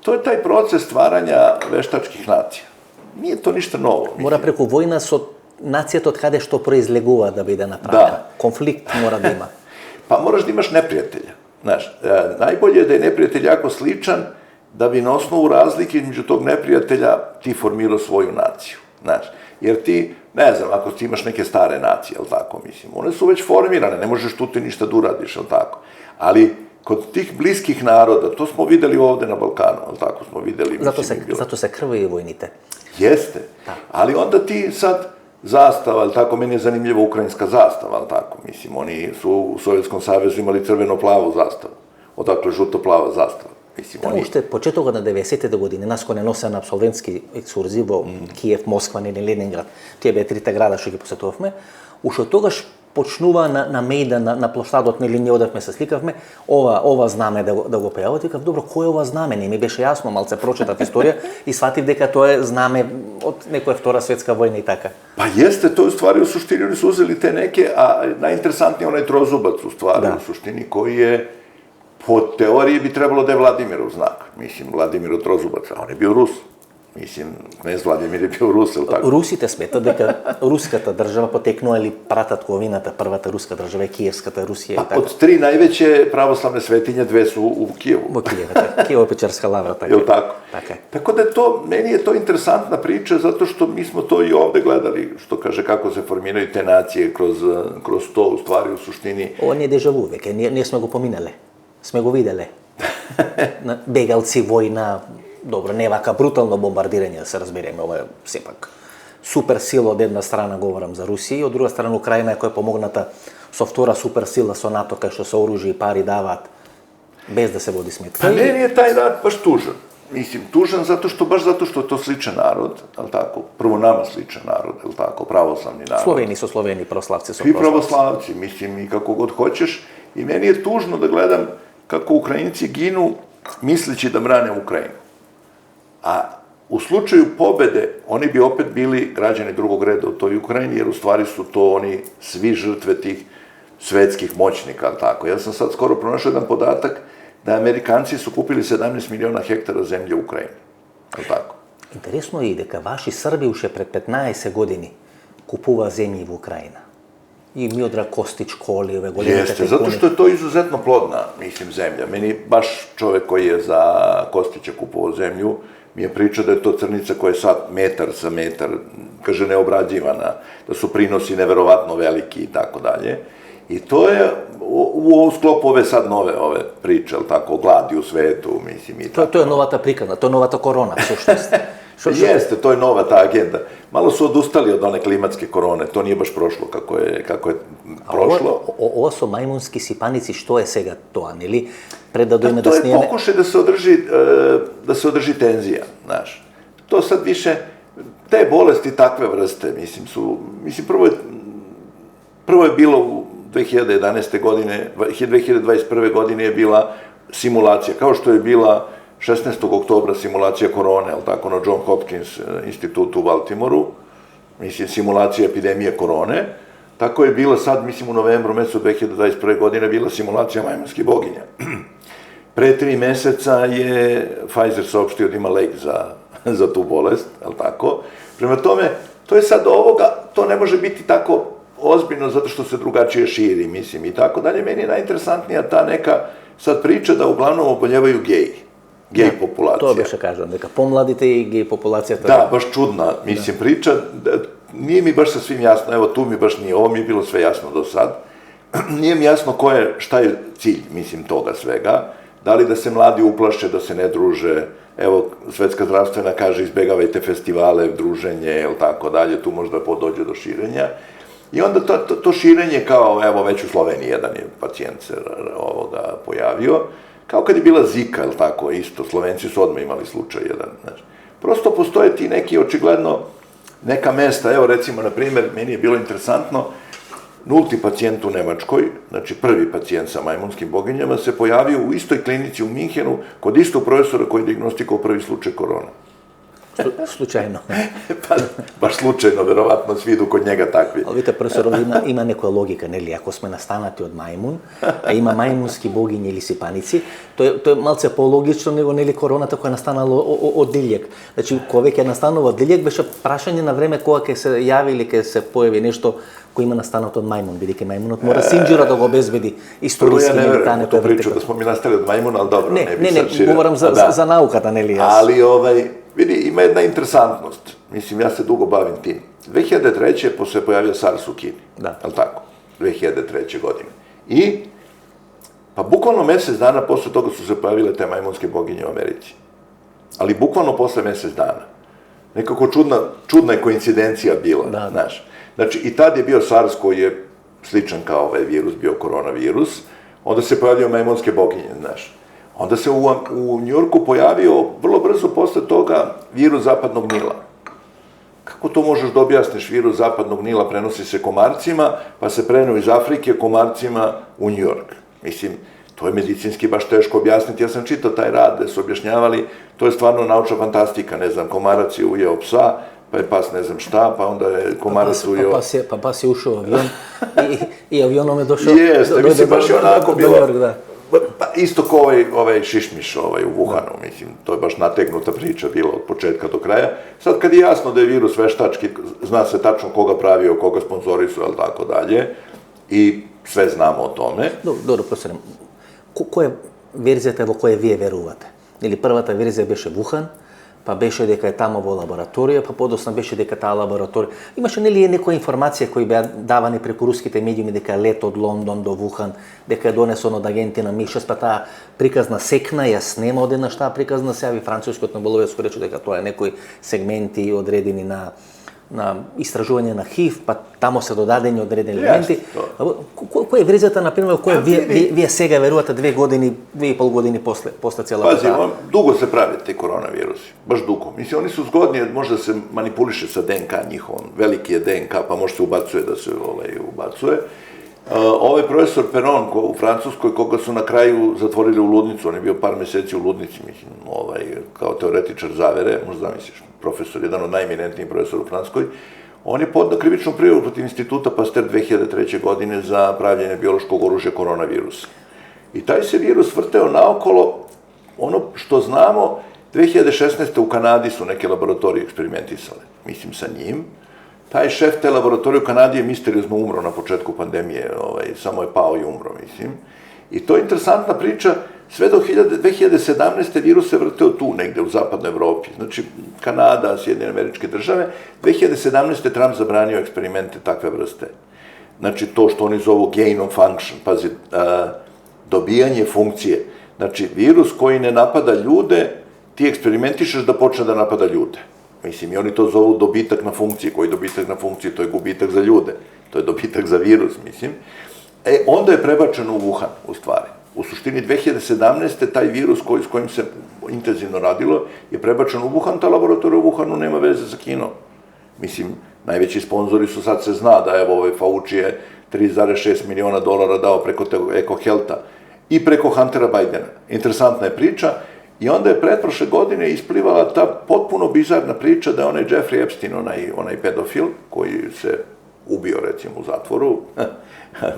to je taj proces stvaranja veštačkih nacija. Nije to ništa novo. Mora преку војна со нацијата од каде што произлегува да биде направена. Конфликт мора да има. Pa moraš da imaš neprijatelja. Znaš, najbolje je da je neprijatelj jako sličan, da bi na osnovu razlike između tog neprijatelja ti formirao svoju naciju. Znaš, jer ti, ne znam, ako ti imaš neke stare nacije, jel tako, mislim, one su već formirane, ne možeš tu ti ništa da uradiš, jel tako. Ali kod tih bliskih naroda, to smo videli ovde na Balkanu, jel tako, smo videli. Zato se krvaju vojnite. Jeste, ali onda ti sad zastava, ali tako, meni je zanimljiva ukrajinska zastava, ali tako, mislim, oni su u Sovjetskom savezu imali crveno-plavu zastavu, odakle žuto-plava zastava. Уште почетокот на 90-те години, нас кој не носе на абсолвентски екскурзии во Киев, Москва или Ленинград, тие беа трите града што ги посетувавме, уште тогаш почнува на Мејдан, на площадот, нели ние одевме се сликавме, ова знаме да го појават, и добро, кој е ова знаме? Не ми беше јасно, малце прочетав историја и сватив дека тоа е знаме од некоја Втора светска војна и така. Па јесте, тоа ствари у суштини, они су узели те неке, а најинтересантниот онај трозубац у ствари, у суштини, кој е po teoriji bi trebalo da je Vladimirov znak. Mislim, Vladimirov trozubac, a on je bio Rus. Mislim, knez Vladimir je bio Rus, ili tako? Русите сметат дека руската држава потекнува или пратат ковината, првата руска држава е Киевската Русија и така. Од три највеќе православне светиња, две су у Киеву. Во Киеву, така. Киево-Печерска лавра, така. Јел тако? Така е. Тако да то, мени je to интересантна прича, zato što mi smo to i ovde gledali, što kaže kako se formiraju te nacije kroz to, u stvari, u suštini. Ова не е дежаву, веќе, ние сме го поминале. Сме го виделе. Бегалци, војна, добро, не вака брутално бомбардирање, да се разбереме, ова е сепак суперсила од една страна, говорам за Русија, и од друга страна Украина која е помогната со втора суперсила со НАТО, кај што се оружје и пари даваат, без да се води сметка. Па не е тај рат баш тужан. mislim, tužan baš zato što je to sličan narod, jel tako? Prvo nama sličan narod, jel tako? Pravoslavni narod. Sloveni su Sloveni, proslavci su I proslavci. pravoslavci, mislim, i kako god hoćeš. I meni je tužno da gledam kako Ukrajinci ginu misleći da brane Ukrajinu. A u slučaju pobede, oni bi opet bili građani drugog reda u toj Ukrajini, jer u stvari su to oni svi žrtve tih svetskih moćnika, ali tako. Ja sam sad skoro pronašao jedan podatak da Amerikanci su kupili 17 miliona hektara zemlje u Ukrajini, ali tako. Интересно е дека ваши Срби уште пред 15 години купува земји во Украина. И Миодраг Костич, Коли, ове големите Jeste, tajkuni. zato što je to izuzetno plodna, mislim, zemlja. Meni baš čovek koji je za Kostića kupovao zemlju mi je pričao da je to crnica koja je sad metar sa metar, kaže, neobrađivana, da su prinosi neverovatno veliki i tako dalje. I to je u sklopu ove sad nove ove priče, ali tako, o gladi u svetu, mislim, i tako. To je новата приказна, to je новата корона, всушност. Jeste, to je nova ta agenda. Malo su odustali od one klimatske korone, to nije baš prošlo kako je prošlo. Ова со мајмунски сипаници, што е сега тоа, нели? Пред да дојме да To je снеме. pokušaj da se održi tenzija, znaš. To sad više, te bolesti takve vrste, mislim, prvo je bilo u 2011. godine, 2021. godine je bila simulacija, kao što je bila 16. oktobra simulacija korone, ali tako, na John Hopkins institutu u Baltimoru, mislim, simulacija epidemije korone, tako je bila sad, mislim, u novembru mesecu 2021. godine bila simulacija majmunskih boginja. Pre 3 meseca je Pfizer saopštio da ima lek za tu bolest, ali tako. Prema tome, to je sad ovoga, to ne može biti tako ozbiljno zato što se drugačije širi, mislim, i tako dalje. Meni je najinteresantnija ta neka sad priča da uglavnom oboljevaju gej populacija. Тоа беше кажано, дека помладите и геј популацијата. Da, baš čudna, mislim, priča. Nije mi baš sasvim jasno, evo tu mi baš nije, ovo mi je bilo sve jasno do sad. Nije mi jasno šta je cilj, mislim, toga svega. Da li da se mladi uplaše, da se ne druže, evo, Svetska zdravstvena kaže izbegavajte festivale, druženje, jel tako dalje, tu možda dođe do širenja. I onda to širenje kao, evo, već u Sloveniji jedan je pacijent se ovoga pojavio, kao kad je bila Zika, jel tako, isto, Slovenci su odmah imali slučaj jedan, znaš. Prosto postoje ti neki, očigledno, neka mesta, evo, recimo, na primjer, meni je bilo interesantno, nulti pacijent u Nemačkoj, znači prvi pacijent sa majmunskim boginjama, se pojavio u istoj klinici u Minhenu, kod istog profesora koji je diagnostikovao prvi slučaj korona. Случајно. Pa, baš slučajno, verovatno, svi idu kod njega takvi. Ali vidite, profesor, има некоја логика, нели? Ако сме настанати од мајмун, а има мајмунски богињи или сипаници, тоа е малце пологично него, нели, короната која настанала од дилјек. Значи, кога веќе настанува од дилјек, беше прашање на време кога ќе се јави или ќе се појави нешто кој има настанато од мајмун, бидејќи мајмунот мора синџира да го обезбеди историски ментални тоа причу да смо ми настали од мајмун, ал добро, не би sad šire. Говорам за науката, нели? Ali, vidi, ima jedna interesantnost. Mislim, ja se dugo bavim tim. 2003. se pojavio SARS u Kini. Da. Jel' tako? 2003. godine. I, pa bukvalno mesec dana posle toga su se pojavile te majmunske boginje u Americi. Ali bukvalno posle mesec dana. Nekako čudna je koincidencija bila, znaš. Znači, i tad je bio SARS koji je sličan kao ovaj virus, bio koronavirus, onda se pojavio majmunske boginje, znaš. Onda se u Njujorku pojavio vrlo brzo posle toga virus zapadnog Nila. Kako to možeš da objasniš? Virus zapadnog Nila prenosi se komarcima, pa se preneo iz Afrike komarcima u Njujork. Mislim, to je medicinski baš teško objasniti. Ja sam čitao taj rad gde su objašnjavali, to je stvarno naučna fantastika, ne znam, komarac je ujeo psa, pa je pas ne znam šta, pa onda je komarac ujeo... Pa pas je ušao u avion i avionom je došao... Jeste, mislim, baš je onako bilo... Pa isto kao ovaj šišmiš u Wuhanu, mislim, to je baš nategnuta priča bila od početka do kraja. Sad kad je jasno da je virus veštački, zna se tačno koga pravio, koga sponzorisu, ali tako dalje, i sve znamo o tome. Dobro, profesore, која верзијата во која вие верувате? Или првата верзија беше Wuhan, па беше дека е тамо во лабораторија, па подосна беше дека таа лабораторија... Имаше нели некоја информација кои беа давани преку руските медиуми дека лет од Лондон до Wuhan, дека е донесено од агенти на МИ-6, па таа приказна секна, ја снема одеднаш таа приказна, се јави францускиот Нобеловиот рече дека тоа е некои сегменти одредени на na istraživanje na HIV, pa tamo se dodadeni odredeni elementi. Koja je vrizata, na primjer, koja vi сега верувате 2,5 години posle cijela Pazi, dugo se prave te koronavirusi, baš dugo. Mislim, oni su zgodni, možda se manipuliše sa DNK njihovom, veliki je DNK, pa možda se ubacuje da se ubacuje. Ovaj profesor Peron u Francuskoj, koga su na kraju zatvorili u ludnicu, on je bio par meseci u ludnici, mislim, kao teoretičar zavere, možda zamisliš, profesor, jedan od najeminentnijih profesora u Francuskoj, on je podneo krivičnu prijavu protiv instituta Pasteur 2003. godine za pravljenje biološkog oružja koronavirusa. I taj se virus vrteo naokolo, ono što znamo, 2016. u Kanadi su neke laboratorije eksperimentisale, mislim sa njim. Taj šef te laboratorije u Kanadi je misteriozno umro na početku pandemije, samo je pao i umro, mislim. I to je interesantna priča, sve do 2017. virus se vrteo tu, negde u zapadnoj Evropi. Znači, Kanada, Sjedinjene Američke Države, 2017. Trump zabranio eksperimente takve vrste. Znači, to što oni zovu gain of function, pazi, dobijanje funkcije. Znači, virus koji ne napada ljude, ti eksperimentišeš da počne da napada ljude. Mislim, i oni to zovu dobitak na funkciji. Koji dobitak na funkciji? To je gubitak za ljude. To je dobitak za virus, mislim. Onda je prebačeno u Wuhan, u stvari. U suštini, 2017. taj virus s kojim se intenzivno radilo je prebačen u Wuhan, ta laboratorija u Wuhanu nema veze sa Kinom. Mislim, najveći sponzori su, sad se zna da evo Fauci je $3,6 miliona dao preko EcoHealth-a i preko Huntera Bidena. Interesantna je priča. I onda je pretprošle godine isplivala ta potpuno bizarna priča da je onaj Jeffrey Epstein, onaj pedofil, koji se ubio, recimo, u zatvoru,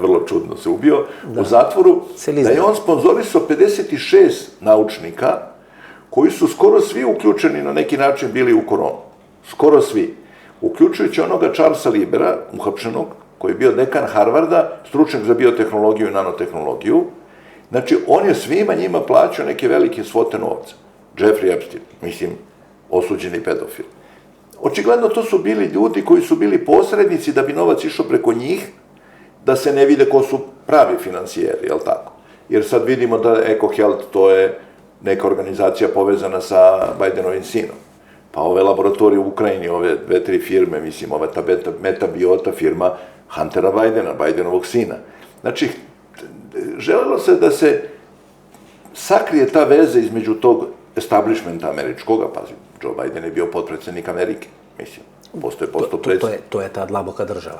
vrlo čudno se ubio, u zatvoru, da je on sponzorisao 56 naučnika koji su skoro svi uključeni na neki način bili u koronu. Skoro svi. Uključujući onoga Charlesa Libera, uhapšenog, koji je bio dekan Harvarda, stručnjak za biotehnologiju i nanotehnologiju. Znači, on je svima njima plaćao neke velike svote novca. Jeffrey Epstein, mislim, osuđeni pedofil. Očigledno to su bili ljudi koji su bili posrednici da bi novac išao preko njih, da se ne vide ko su pravi financijeri, jel tako? Jer sad vidimo da EcoHealth to je neka organizacija povezana sa Bidenovim sinom. Pa ove laboratorije u Ukrajini, ove 2-3 firme, mislim, ova ta Metabiota firma Huntera Bidena, Bidenovog sina. Znači, želelo se da se sakrije ta veza između tog establishmenta američkoga, pazi, Joe Biden je bio potpredsjednik Amerike, mislim, postao predsjednik. To je ta dlaboka država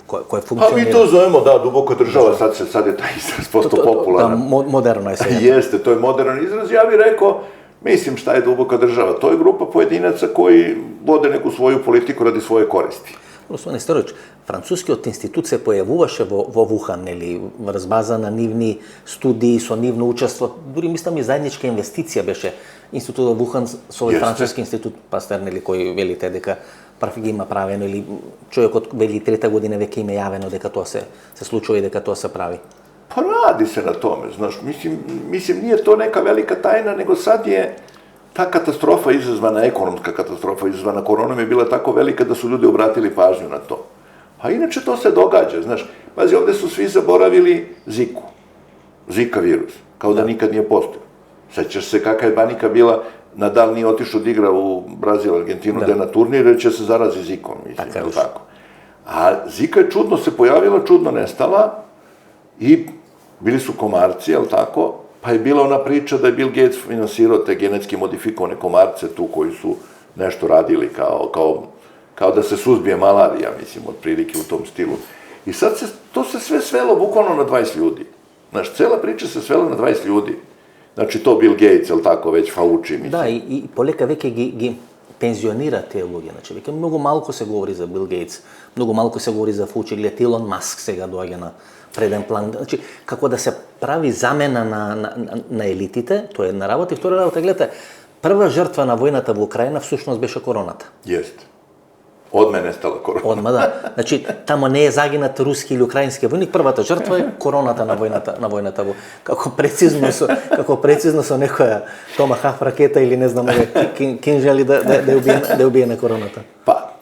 koja funkcionira. Pa mi to zovemo, da, duboka država, sad je taj izraz postao popularan. Moderno je sve. Jeste, to je moderan izraz, ja bih rekao, mislim, šta je duboka država? To je grupa pojedinaca koji vode neku svoju politiku radi svoje koristi. Gospodine Storović, francuskиот институт се појавуваше во Wuhan, нели, разбаза на нивни студии, со нивно учество, дури мислам и заедничка инвестиција беше институтот во Wuhan со овој француски институт Пастер, нели, кој велите дека прв ги има правено, или човекот вели трета година веќе им е јавено дека тоа се случува и дека тоа се прави. Pa radi se na tome, znaš, mislim, nije to neka velika tajna, nego sad je ta katastrofa izazvana, ekonomska katastrofa izazvana koronom je bila tako velika da su ljudi obratili pažnju na to. A inače to se događa, znaš. Pazi, ovde su svi zaboravili Zika virus, kao da nikad nije postojao. Sećaš se kakva je panika bila, Nadal nije otišao da igra u Brazil, Argentinu, da je na turnir, jer će se zarazi Zikom, mislim, tako. A Zika je čudno se pojavila, čudno nestala i bili su komarci, jel tako? Pa je bila ona priča da je Bill Gates finansirao te genetski modifikovane komarce tu koji su nešto radili kao da se suzbije malarija, mislim, otprilike u tom stilu. I sad to se sve svelo bukvalno na 20 ljudi. Znaš, cela priča se svela na 20 ljudi. Znači, to Bill Gates, jel tako, već Fauci, mislim. Da, i poleka veke ги пензионира те луѓе. Значи, веќе многу малку се говори за Бил Гейтс, многу малку се говори за Фучи, или Илон Маск сега доаѓа на преден план. Значи, како да се прави замена на елитите, тоа е една работа. И втора работа, гледате, прва жртва на војната во Украина всушност беше короната. Јест. Одме нестала корона. Одма, да. Значи, тамо не е загинат руски или украински војник, првата жртва е короната на војната. Како прецизно со некоја Томахав ракета или не знам, кинжали да убие на короната. Pa,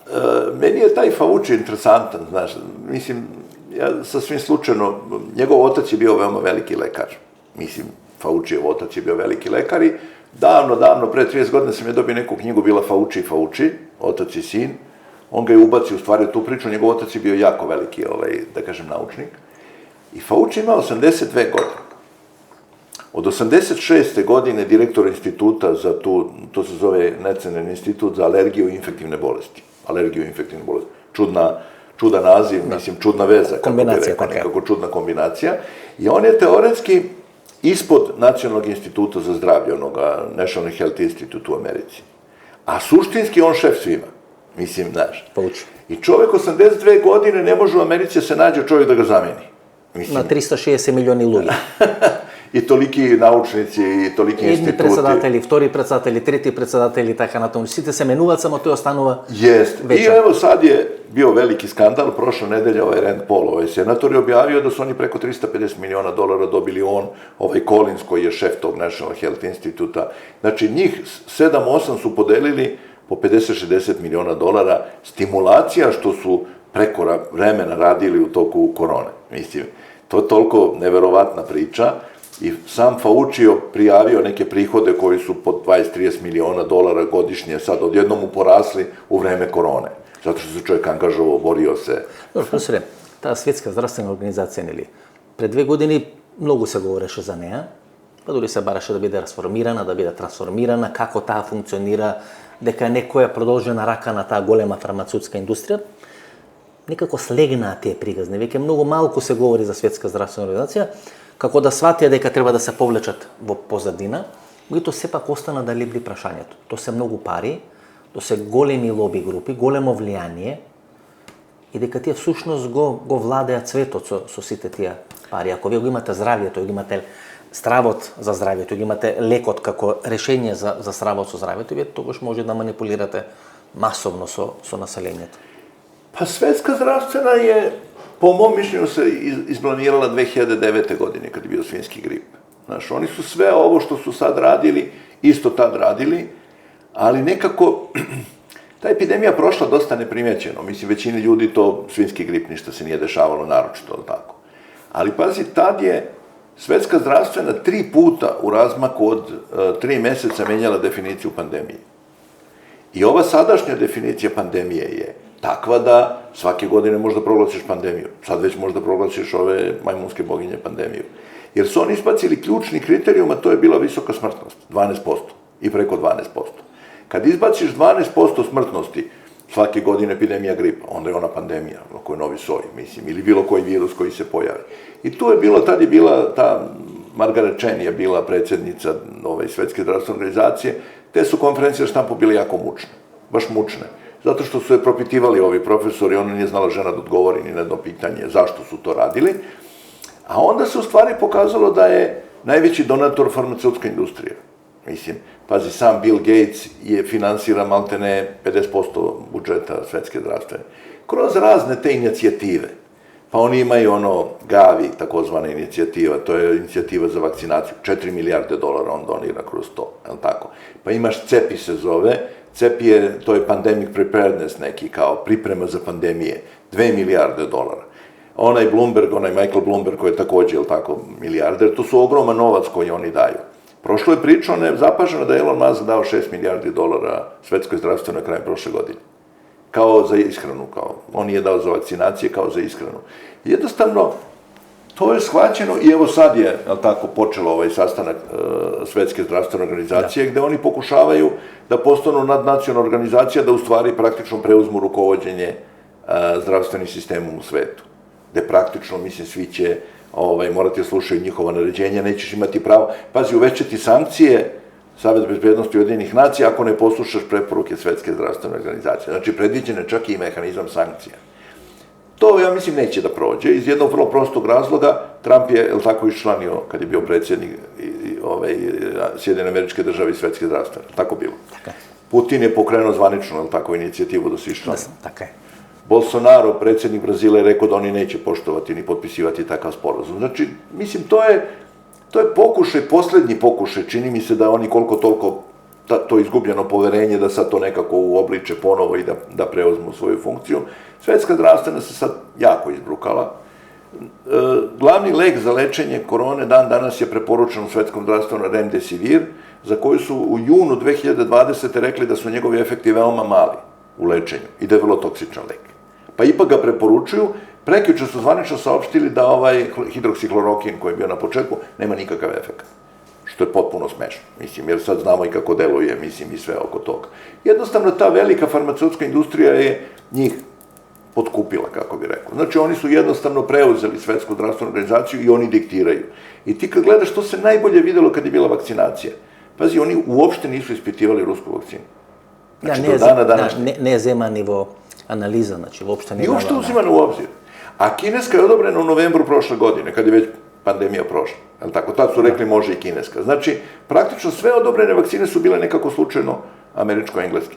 meni je taj Fauci interesantan, znaš, mislim, ja sasvim slučajno, njegov otac je bio veoma veliki lekar, mislim, Faucijev otac je bio veliki lekar i davno, pre 30 godina sam je dobio neku knjigu, bila Fauci i Fauci, otac i sin, on ga je ubacio u stvari tu priču, njegov otac je bio jako veliki, da kažem, naučnik. I Fauci ima 82 godine. Od 86. godine direktor instituta za to se zove Nacionalni institut za alergiju i infektivne bolesti. Alergiju i infektivne bolesti. Čudan naziv, mislim, čudna veza, kako bi rekao, nekako čudna kombinacija. I on je teoretski ispod Nacionalnog instituta za zdravlje, onoga National Health Institute u Americi. A suštinski on šef svima. Mislim, znaš. I čovek 82 godine ne može u Americi da se nađe čovjek da ga zameni. Na 360 milioni ljudi. I toliki naučnici, i toliki instituti. Едни председатели, втори председатели, трети председатели и така натаму. Сите се менуваат, само тој останува вече. I evo sad je bio veliki skandal, prošla nedelja Rand Paul, senator je objavio da su oni preko $350 miliona dobili on, Collins koji je šef tog National Health Instituta. Znači njih 7-8 su podelili po $50-60 miliona stimulacija što su preko vremena radili u toku korone. Mislim, to je toliko neverovatna priča. I sam Fauci prijavio neke prihode koji su po $20-30 miliona godišnje sad odjednom mu porasli u vreme korone. Zato što se čovjek angažovao, borio se. Dobro, profesore, ta Svetска здравствена организација, нели? Пред 2 години многу се говореше за неа, па дури се бараше да биде расформирана, да биде трансформирана, како таа функционира, дека некоја продолжена рака на таа голема фармацевтска индустрија. Некако слегнаа тие пригазни. Веќе многу малку се говори за Светска здравствена организација, како да сватија дека треба да се повлечат во позадина, меѓутоа сепак остана да лебли прашањето. То се многу пари, то се големи лоби групи, големо влијание и дека тие всушност го владеат светот со сите тие пари. Ако вие го имате здравјето, го имате стравот за здравјето, го имате лекот како решение за стравот со здравјето, вие тогаш може да манипулирате масовно со населението. Pa Svetska zdravstvena je, po mom mišljenju, se izblamirala 2009. godine, kad je bio svinjski grip. Znaš, oni su sve ovo što su sad radili, isto tad radili, ali nekako, ta epidemija prošla dosta neprimećeno. Mislim, većini ljudi to svinjski grip ništa se nije dešavalo, naročito, tako. Ali pazi, tad je Svetska zdravstvena 3 puta u razmaku od 3 meseca menjala definiciju pandemije. I ova sadašnja definicija pandemije je takva da svake godine možda proglasiš pandemiju. Sad već možda proglasiš ove majmunske boginje pandemiju. Jer su oni izbacili ključni kriterijum, a to je bila visoka smrtnost, 12% i preko 12%. Kad izbaciš 12% smrtnosti, svake godine epidemija gripa, onda je ona pandemija, koji novi soj, mislim, ili bilo koji virus koji se pojavi. I tu je bilo, tad je bila ta Margaret Chan je bila predsjednica Svetske zdravstvene organizacije, te su konferencije štampu bile jako mučne, baš mučne. Zato što su je propitivali ovi profesori, ona nije znala žena da odgovori ni na jedno pitanje zašto su to radili, a onda se u stvari pokazalo da je najveći donator farmaceutska industrija. Mislim, pazi, sam Bill Gates je finansira maltene 50% budžeta Svetske zdravstvene. Kroz razne te inicijative. Pa oni imaju Gavi, takozvana inicijativa, to je inicijativa za vakcinaciju, $4 milijarde on donira kroz to, je li tako? Pa imaš CEPI se zove, CEPI je, to je pandemic preparedness neki, kao priprema za pandemije, $2 milijarde. Onaj Bloomberg, onaj Michael Bloomberg koji je također, je li tako, milijarder, to su ogroman novac koji oni daju. Prošlo je priča, ona je zapažena da je Elon Musk dao $6 milijardi Svetskoj zdravstvenoj krajem prošle godine. Kao za ishranu, on je dao za vakcinacije kao za ishranu. Jednostavno, to je shvaćeno i evo sad je, tako, počelo ovaj sastanak Svetske zdravstvene organizacije, gde oni pokušavaju da postanu nadnacionalna organizacija, da u stvari praktično preuzmu rukovođenje zdravstvenim sistemom u svetu. Gde praktično, mislim, svi će morati da slušaju njihova naređenja, nećeš imati pravo. Pazi, uvećati sankcije Savet bezbednosti Ujedinjenih nacija ako ne poslušaš preporuke Svetske zdravstvene organizacije. Znači, predviđen je čak i mehanizam sankcija. To, ja mislim, neće da prođe. Iz jednog vrlo prostog razloga, Trump je, je li tako, iščlanio, kad je bio predsjednik Sjedinjene Američke Države i Svetske zdravstvene. Tako bilo. Putin je pokrenuo zvanično, je li tako, inicijativu da se iščlani. Tako je. Bolsonaro, predsjednik Brazila, je rekao da oni neće poštovati ni potpisivati takav sporazum. Znači, mislim, to je pokušaj, poslednji pokušaj, čini mi se da oni koliko toliko to izgubljeno poverenje da sad to nekako uobliče ponovo i da preuzmu svoju funkciju. Svetska zdravstvena se sad jako izbrukala. Glavni lek za lečenje korone danas je preporučen u Svetskom zdravstvenom Remdesivir, za koju su u junu 2020. rekli da su njegovi efekti veoma mali. u lečenju i da je vrlo toksičan lek. Pa ipak ga preporučuju. Prekjuče su zvanično saopštili da ovaj hidroksihlorokin koji je bio na početku nema nikakav efekt. Što je potpuno smešno, mislim, jer sad znamo i kako deluje, mislim, i sve oko toga. Jednostavno, ta velika farmaceutska industrija je njih potkupila, kako bi rekao. Znači, oni su jednostavno preuzeli Svetsku zdravstvenu organizaciju i oni diktiraju. I ti kad gledaš, to se najbolje videlo kad je bila vakcinacija. Pazi, oni uopšte nisu ispitivali rusku vakcinu. Znači, do dana današnje. Ne zema nivo analiza, znači, uopšte nije... I uopšte uzimano u obzir. A kineska je odobrena u novembru prošle godine, kad je već pandemija prošla. Tako, tad su rekli može i kineska. Znači, praktično sve odobrene vakcine su bile nekako slučajno američko-engleske.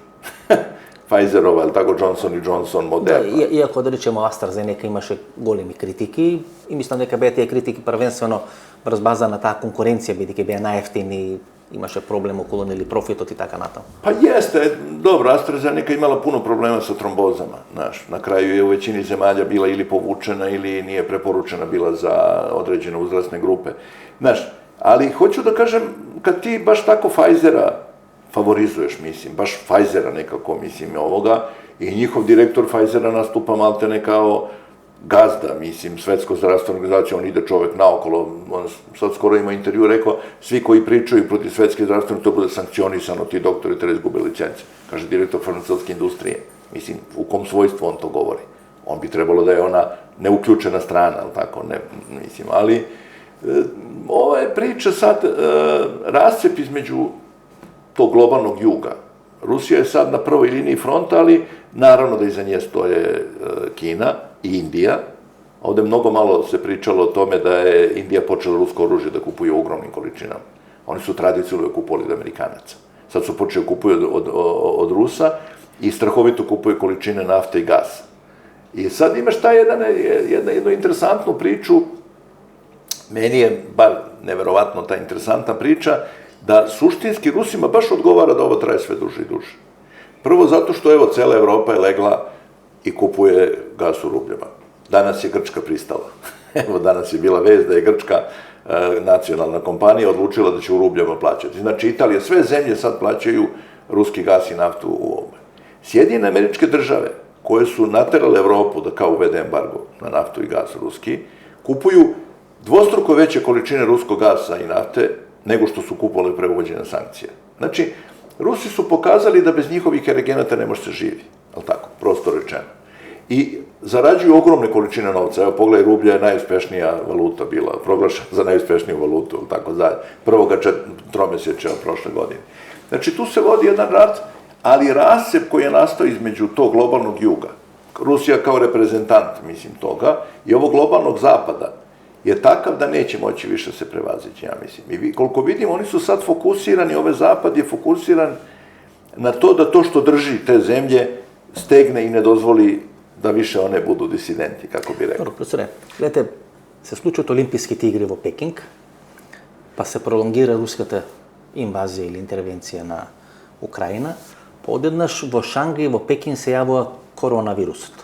Pfizerova, ali tako, Johnson & Johnson, Moderna. Iako da rečemo AstraZeneca imаше големи критики и мислам дека беа тие критики првенствено врз база на таа конкуренција, бидејќи беа најефтини, имаше проблем околу нели профитот и така натаму. Pa jeste, dobro, AstraZeneca imala puno problema sa trombozama, znaš. Na kraju je u većini zemalja bila ili povučena ili nije preporučena bila za određene uzrasne grupe. Znaš, ali hoću da kažem, kad ti baš tako Pfizera favorizuješ, mislim, baš Pfizera nekako, mislim, ovoga, i njihov direktor Pfizera nastupa maltene kao gazda, mislim, Svetsko zdravstveno organizacija, on ide čovek naokolo, on sad skoro ima intervju, rekao, svi koji pričaju protiv Svetske zdravstvene, to bude sankcionisano, ti doktori treba izgube licence, kaže direktor farmaceutske industrije, mislim, u kom svojstvu on to govori. On bi trebalo da je ona neuključena strana, ali tako, ne, mislim, ali ova je priča sad rascep između tog globalnog juga. Rusija je sad na prvoj liniji fronta, ali naravno da iza nje stoje Kina i Indija. Ovde mnogo malo se pričalo o tome da je Indija počela rusko oružje da kupuje u ogromnim količinama. Oni su tradicionalno kupovali od Amerikanaca. Sad su počeli kupuju od Rusa i strahovito kupuju količine nafte i gasa. I sad imaš jednu interesantnu priču, meni je bar neverovatno ta interesantna priča, da suštinski Rusima baš odgovara da ovo traje sve duže i duže. Prvo zato što, evo, cela Evropa je legla i kupuje gas u rubljama. Danas je Grčka pristala. Evo, danas je bila vest da je Grčka nacionalna kompanija odlučila da će u rubljama plaćati. Znači, Italija, sve zemlje sad plaćaju ruski gas i naftu u ovome. Sjedinjene Američke Države, koje su naterale Evropu da kao uvede embargo na naftu i gas ruski, kupuju dvostruko veće količine ruskog gasa i nafte nego što su kupovali pre uvođenja sankcija. Znači, Rusi su pokazali da bez njihovih energenata ne može se živi, ali tako, prosto rečeno. I zarađuju ogromne količine novca. Evo, pogledaj, rublja je najuspešnija valuta bila, proglašena za najuspešniju valutu, ali tako, za prvoga tromesečja prošle godine. Znači, tu se vodi jedan rat, ali rascep koji je nastao između tog globalnog juga, Rusija kao reprezentant, mislim, toga, i ovog globalnog zapada, je takav da neće moći više se prevazići, ja mislim. I koliko vidim, oni su sad fokusirani, ovaj zapad je fokusiran na to da to što drži te zemlje stegne i ne dozvoli da više one budu disidenti, kako bi rekao. Dobro, profesore, gledajte, se случат Олимпийските игри во Пекинг, па се пролонгира руската инвазија или интервенција на Украина, па одеднаш во Шангај, во Пекин се јавува коронавирусот.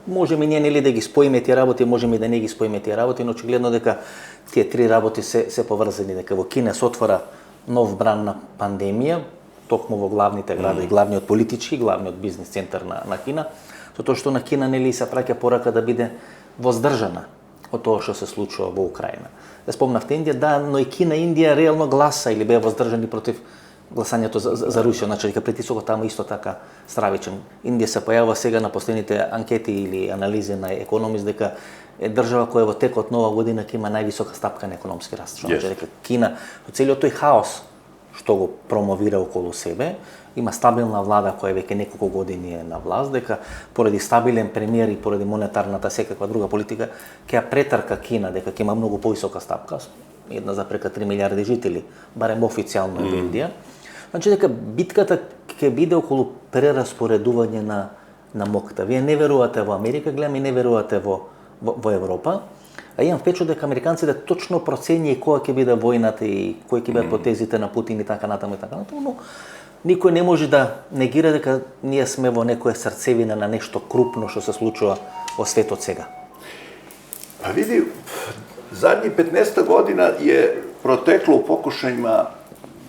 Можеме ние нели да ги споиме тие работи, можеме и да не ги споиме тие работи, но очигледно дека тие три работи се поврзани, дека во Кина се отвора нов бран на пандемија, токму во главните градови, главниот политички, главниот бизнес центар на Кина, затоа што на Кина нели се праќа порака да биде воздржана од тоа што се случува во Украина. Да спомнавте Индија, да, но и Кина и Индија реално гласа или беа воздржани против гласањето за Русија, значи дека притисокот таму исто така стравичен. Индија се појавува сега на последните анкети или анализи на Економист дека е држава која во текот нова година ќе има највисока стапка на економски раст. Значи дека Кина, со целиот тој хаос што го промовира околу себе, има стабилна влада која веќе неколку години е на власт, дека поради стабилен премиер и поради монетарната секаква друга политика ќе ја претрка Кина, дека ќе има многу повисока стапка, една за прека 3 милиарди жители, барем официјално во Индија. Значи дека битката ќе биде околу прераспоредување на мокта. Вие не верувате во Америка, гледам, и не верувате во Европа, а имам впечат дека американците точно проценија која ќе биде војната и кои ќе бидат потезите на Путин и така натаму, но никој не може да негира дека ние сме во некоја срцевина на нешто крупно што се случува во светот сега. Pa vidi, zadnjih 15 godina je proteklo u pokušajima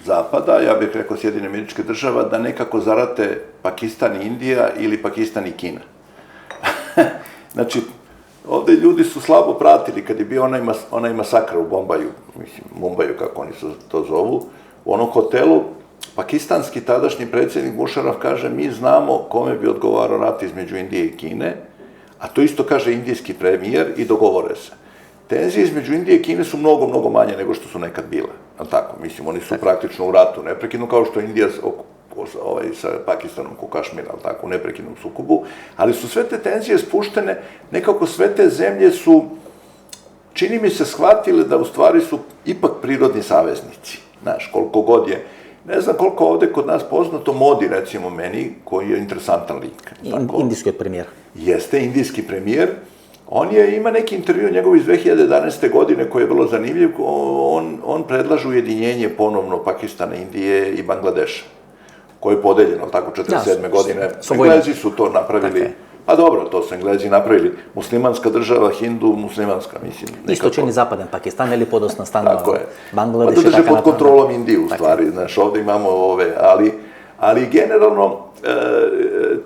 Zapada, ja bih rekao Sjedinjenih Američkih Država, da nekako zarate Pakistan i Indija ili Pakistan i Kina. Znači, ovde ljudi su slabo pratili kad je bio onaj masakr u Bombaju, mislim, Mumbaju, kako oni to zovu, u onom hotelu, pakistanski tadašnji predsjednik Musharraf kaže, mi znamo kome bi odgovarao rat između Indije i Kine, a to isto kaže indijski premijer i dogovore se. Tenzije između Indije i Kine su mnogo, mnogo manje nego što su nekad bile. Tako, mislim, oni su praktično u ratu neprekidno, kao što je Indija sa Pakistanom ko Kašmir, tako, u neprekidnom sukobu, ali su sve te tenzije spuštene, nekako sve te zemlje su, čini mi se, shvatile da u stvari su ipak prirodni saveznici. Znaš, koliko god je, ne znam koliko ovde kod nas poznato, Modi, recimo meni, koji je interesantan lik. Indijski premijer. Jeste, indijski premijer. On ima neki intervju njegov iz 2011. godine koji je vrlo zanimljiv. On predlaže ujedinjenje ponovno Pakistana, Indije i Bangladeša, koje je podeljeno, tako, 47. godine. Englezi su to napravili. Pa dobro, to su Englezi napravili. Muslimanska država, Hindu, muslimanska, mislim. Isto čini zapadan Pakistan ili podosna stanova Bangladeš. Pa to drže pod kontrolom Indiju, u stvari. Znaš, ovde imamo ove, ali generalno,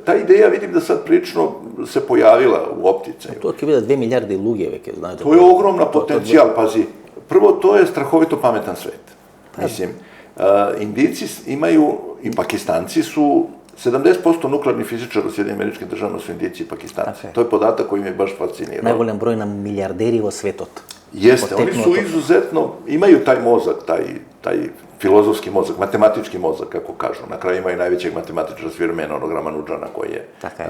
ta ideja, vidim da sad prilično se pojavila u opticaju. To je bila 2 milijarde lugije, znate. To je ogromna potencijal, pazi. Prvo, to je strahovito pametan svet. Mislim, Indijci imaju, i Pakistanci su, 70% nuklearnih fizičara u Sjedinim Američkim Državama su Indijci i Pakistanci. To je podatak koji me baš fascinirao. Najboljem broj na milijarderi u svetot. Jeste, oni su izuzetno, imaju taj mozak, taj filozofski mozak, matematički mozak, kako kažu. Na kraju imaju najvećeg matematičara svih vremena, onog Ramanuđana koji je,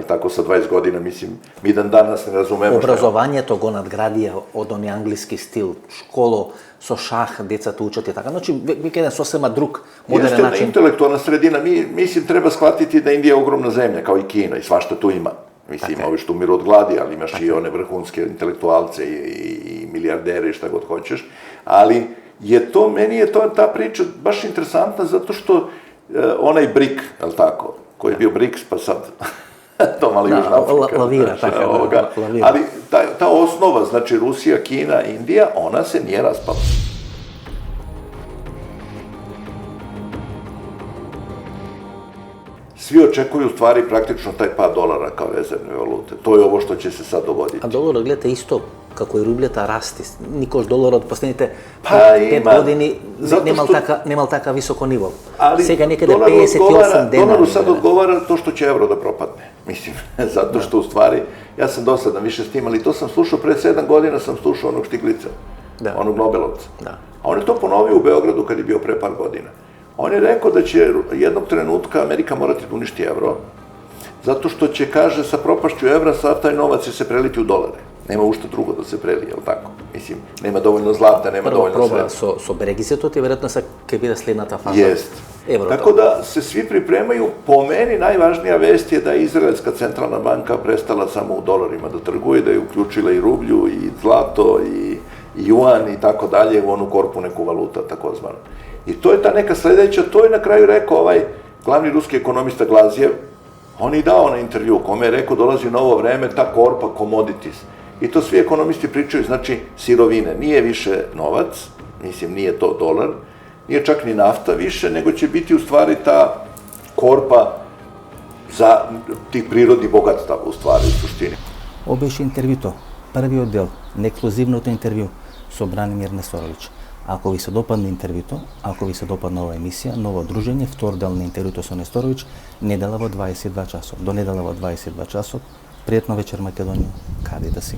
tako sa 20 godina, mislim, mi dan danas ne razumemo šta je. Obrazovanje to go nadgradija od oni anglijski stil, školo, so šah, deca tu učati, tako. Znači, vi jedan sosema drug, modern način. Jeste, intelektualna sredina, mislim, treba shvatiti da Indija je ogromna zemlja, kao i Kina, i svašta tu ima. Mislim, ovi što umiru od gladi, ali imaš i one vrhunske intelektualce i milijardere i šta god hoćeš, ali meni je ta priča baš interesantna zato što onaj BRIC, je li tako, koji je bio BRICS, pa sad to malo Južna Afrika. Lavira, tako da, lavira. Ali ta osnova, znači Rusija, Kina, Indija, ona se nije raspala. Svi očekuju u stvari praktično taj pad dolara kao rezervne valute. To je ovo što će se sad dogoditi. A dolar, gledajte, isto kako je rubljeta rasti. Nikoš dolar od posljednjite 5 godini nemal takav visoko nivo. Sega nekada 58 denara. Dolaru sad odgovara to što će evro da propadne. Mislim, zato što u stvari, ja sam dosadan više s tim, ali to sam slušao pre 7 godina, sam slušao onog Štiglica, onog Nobelovca. A on je to ponovio u Beogradu kad je bio pre par godina. On je rekao da će jednog trenutka Amerika morati da uništi evro, zato što će, kaže, sa propašću evra sav taj novac će se preliti u dolare. Nema ušta drugo da se preli, jel tako? Mislim, nema dovoljno zlata, nema dovoljno sve. Prvo proba so Brexitot i vjerojatno sa kaj bila slednata faza. Jest. Tako da se svi pripremaju. Po meni najvažnija vest je da je Izraelska centralna banka prestala samo u dolarima da trguje, da je uključila i rublju, i zlato, i juan, i tako dalje, u onu korpu neku valuta, takozvano. I to je ta neka sledeća, to je na kraju rekao ovaj glavni ruski ekonomista Glazjev, on je i dao na intervju, kome je rekao dolazi novo vreme, ta korpa, commodities. I to svi ekonomisti pričaju, znači sirovine, nije više novac, mislim nije to dolar, nije čak ni nafta više, nego će biti u stvari ta korpa za tih prirodnih bogatstava u stvari, u suštini. Ovo беше интервјуто, првиот дел на ексклузивното интервју со Бранимир Несторолич. Ако ви се допадне интервјуто, ако ви се допадна ова емисија, ново дружење, втор дел на интервјуто со Несторович, недела во 22 часот. До недела во 22 часот, пријатно вечер Македонија, каде да си.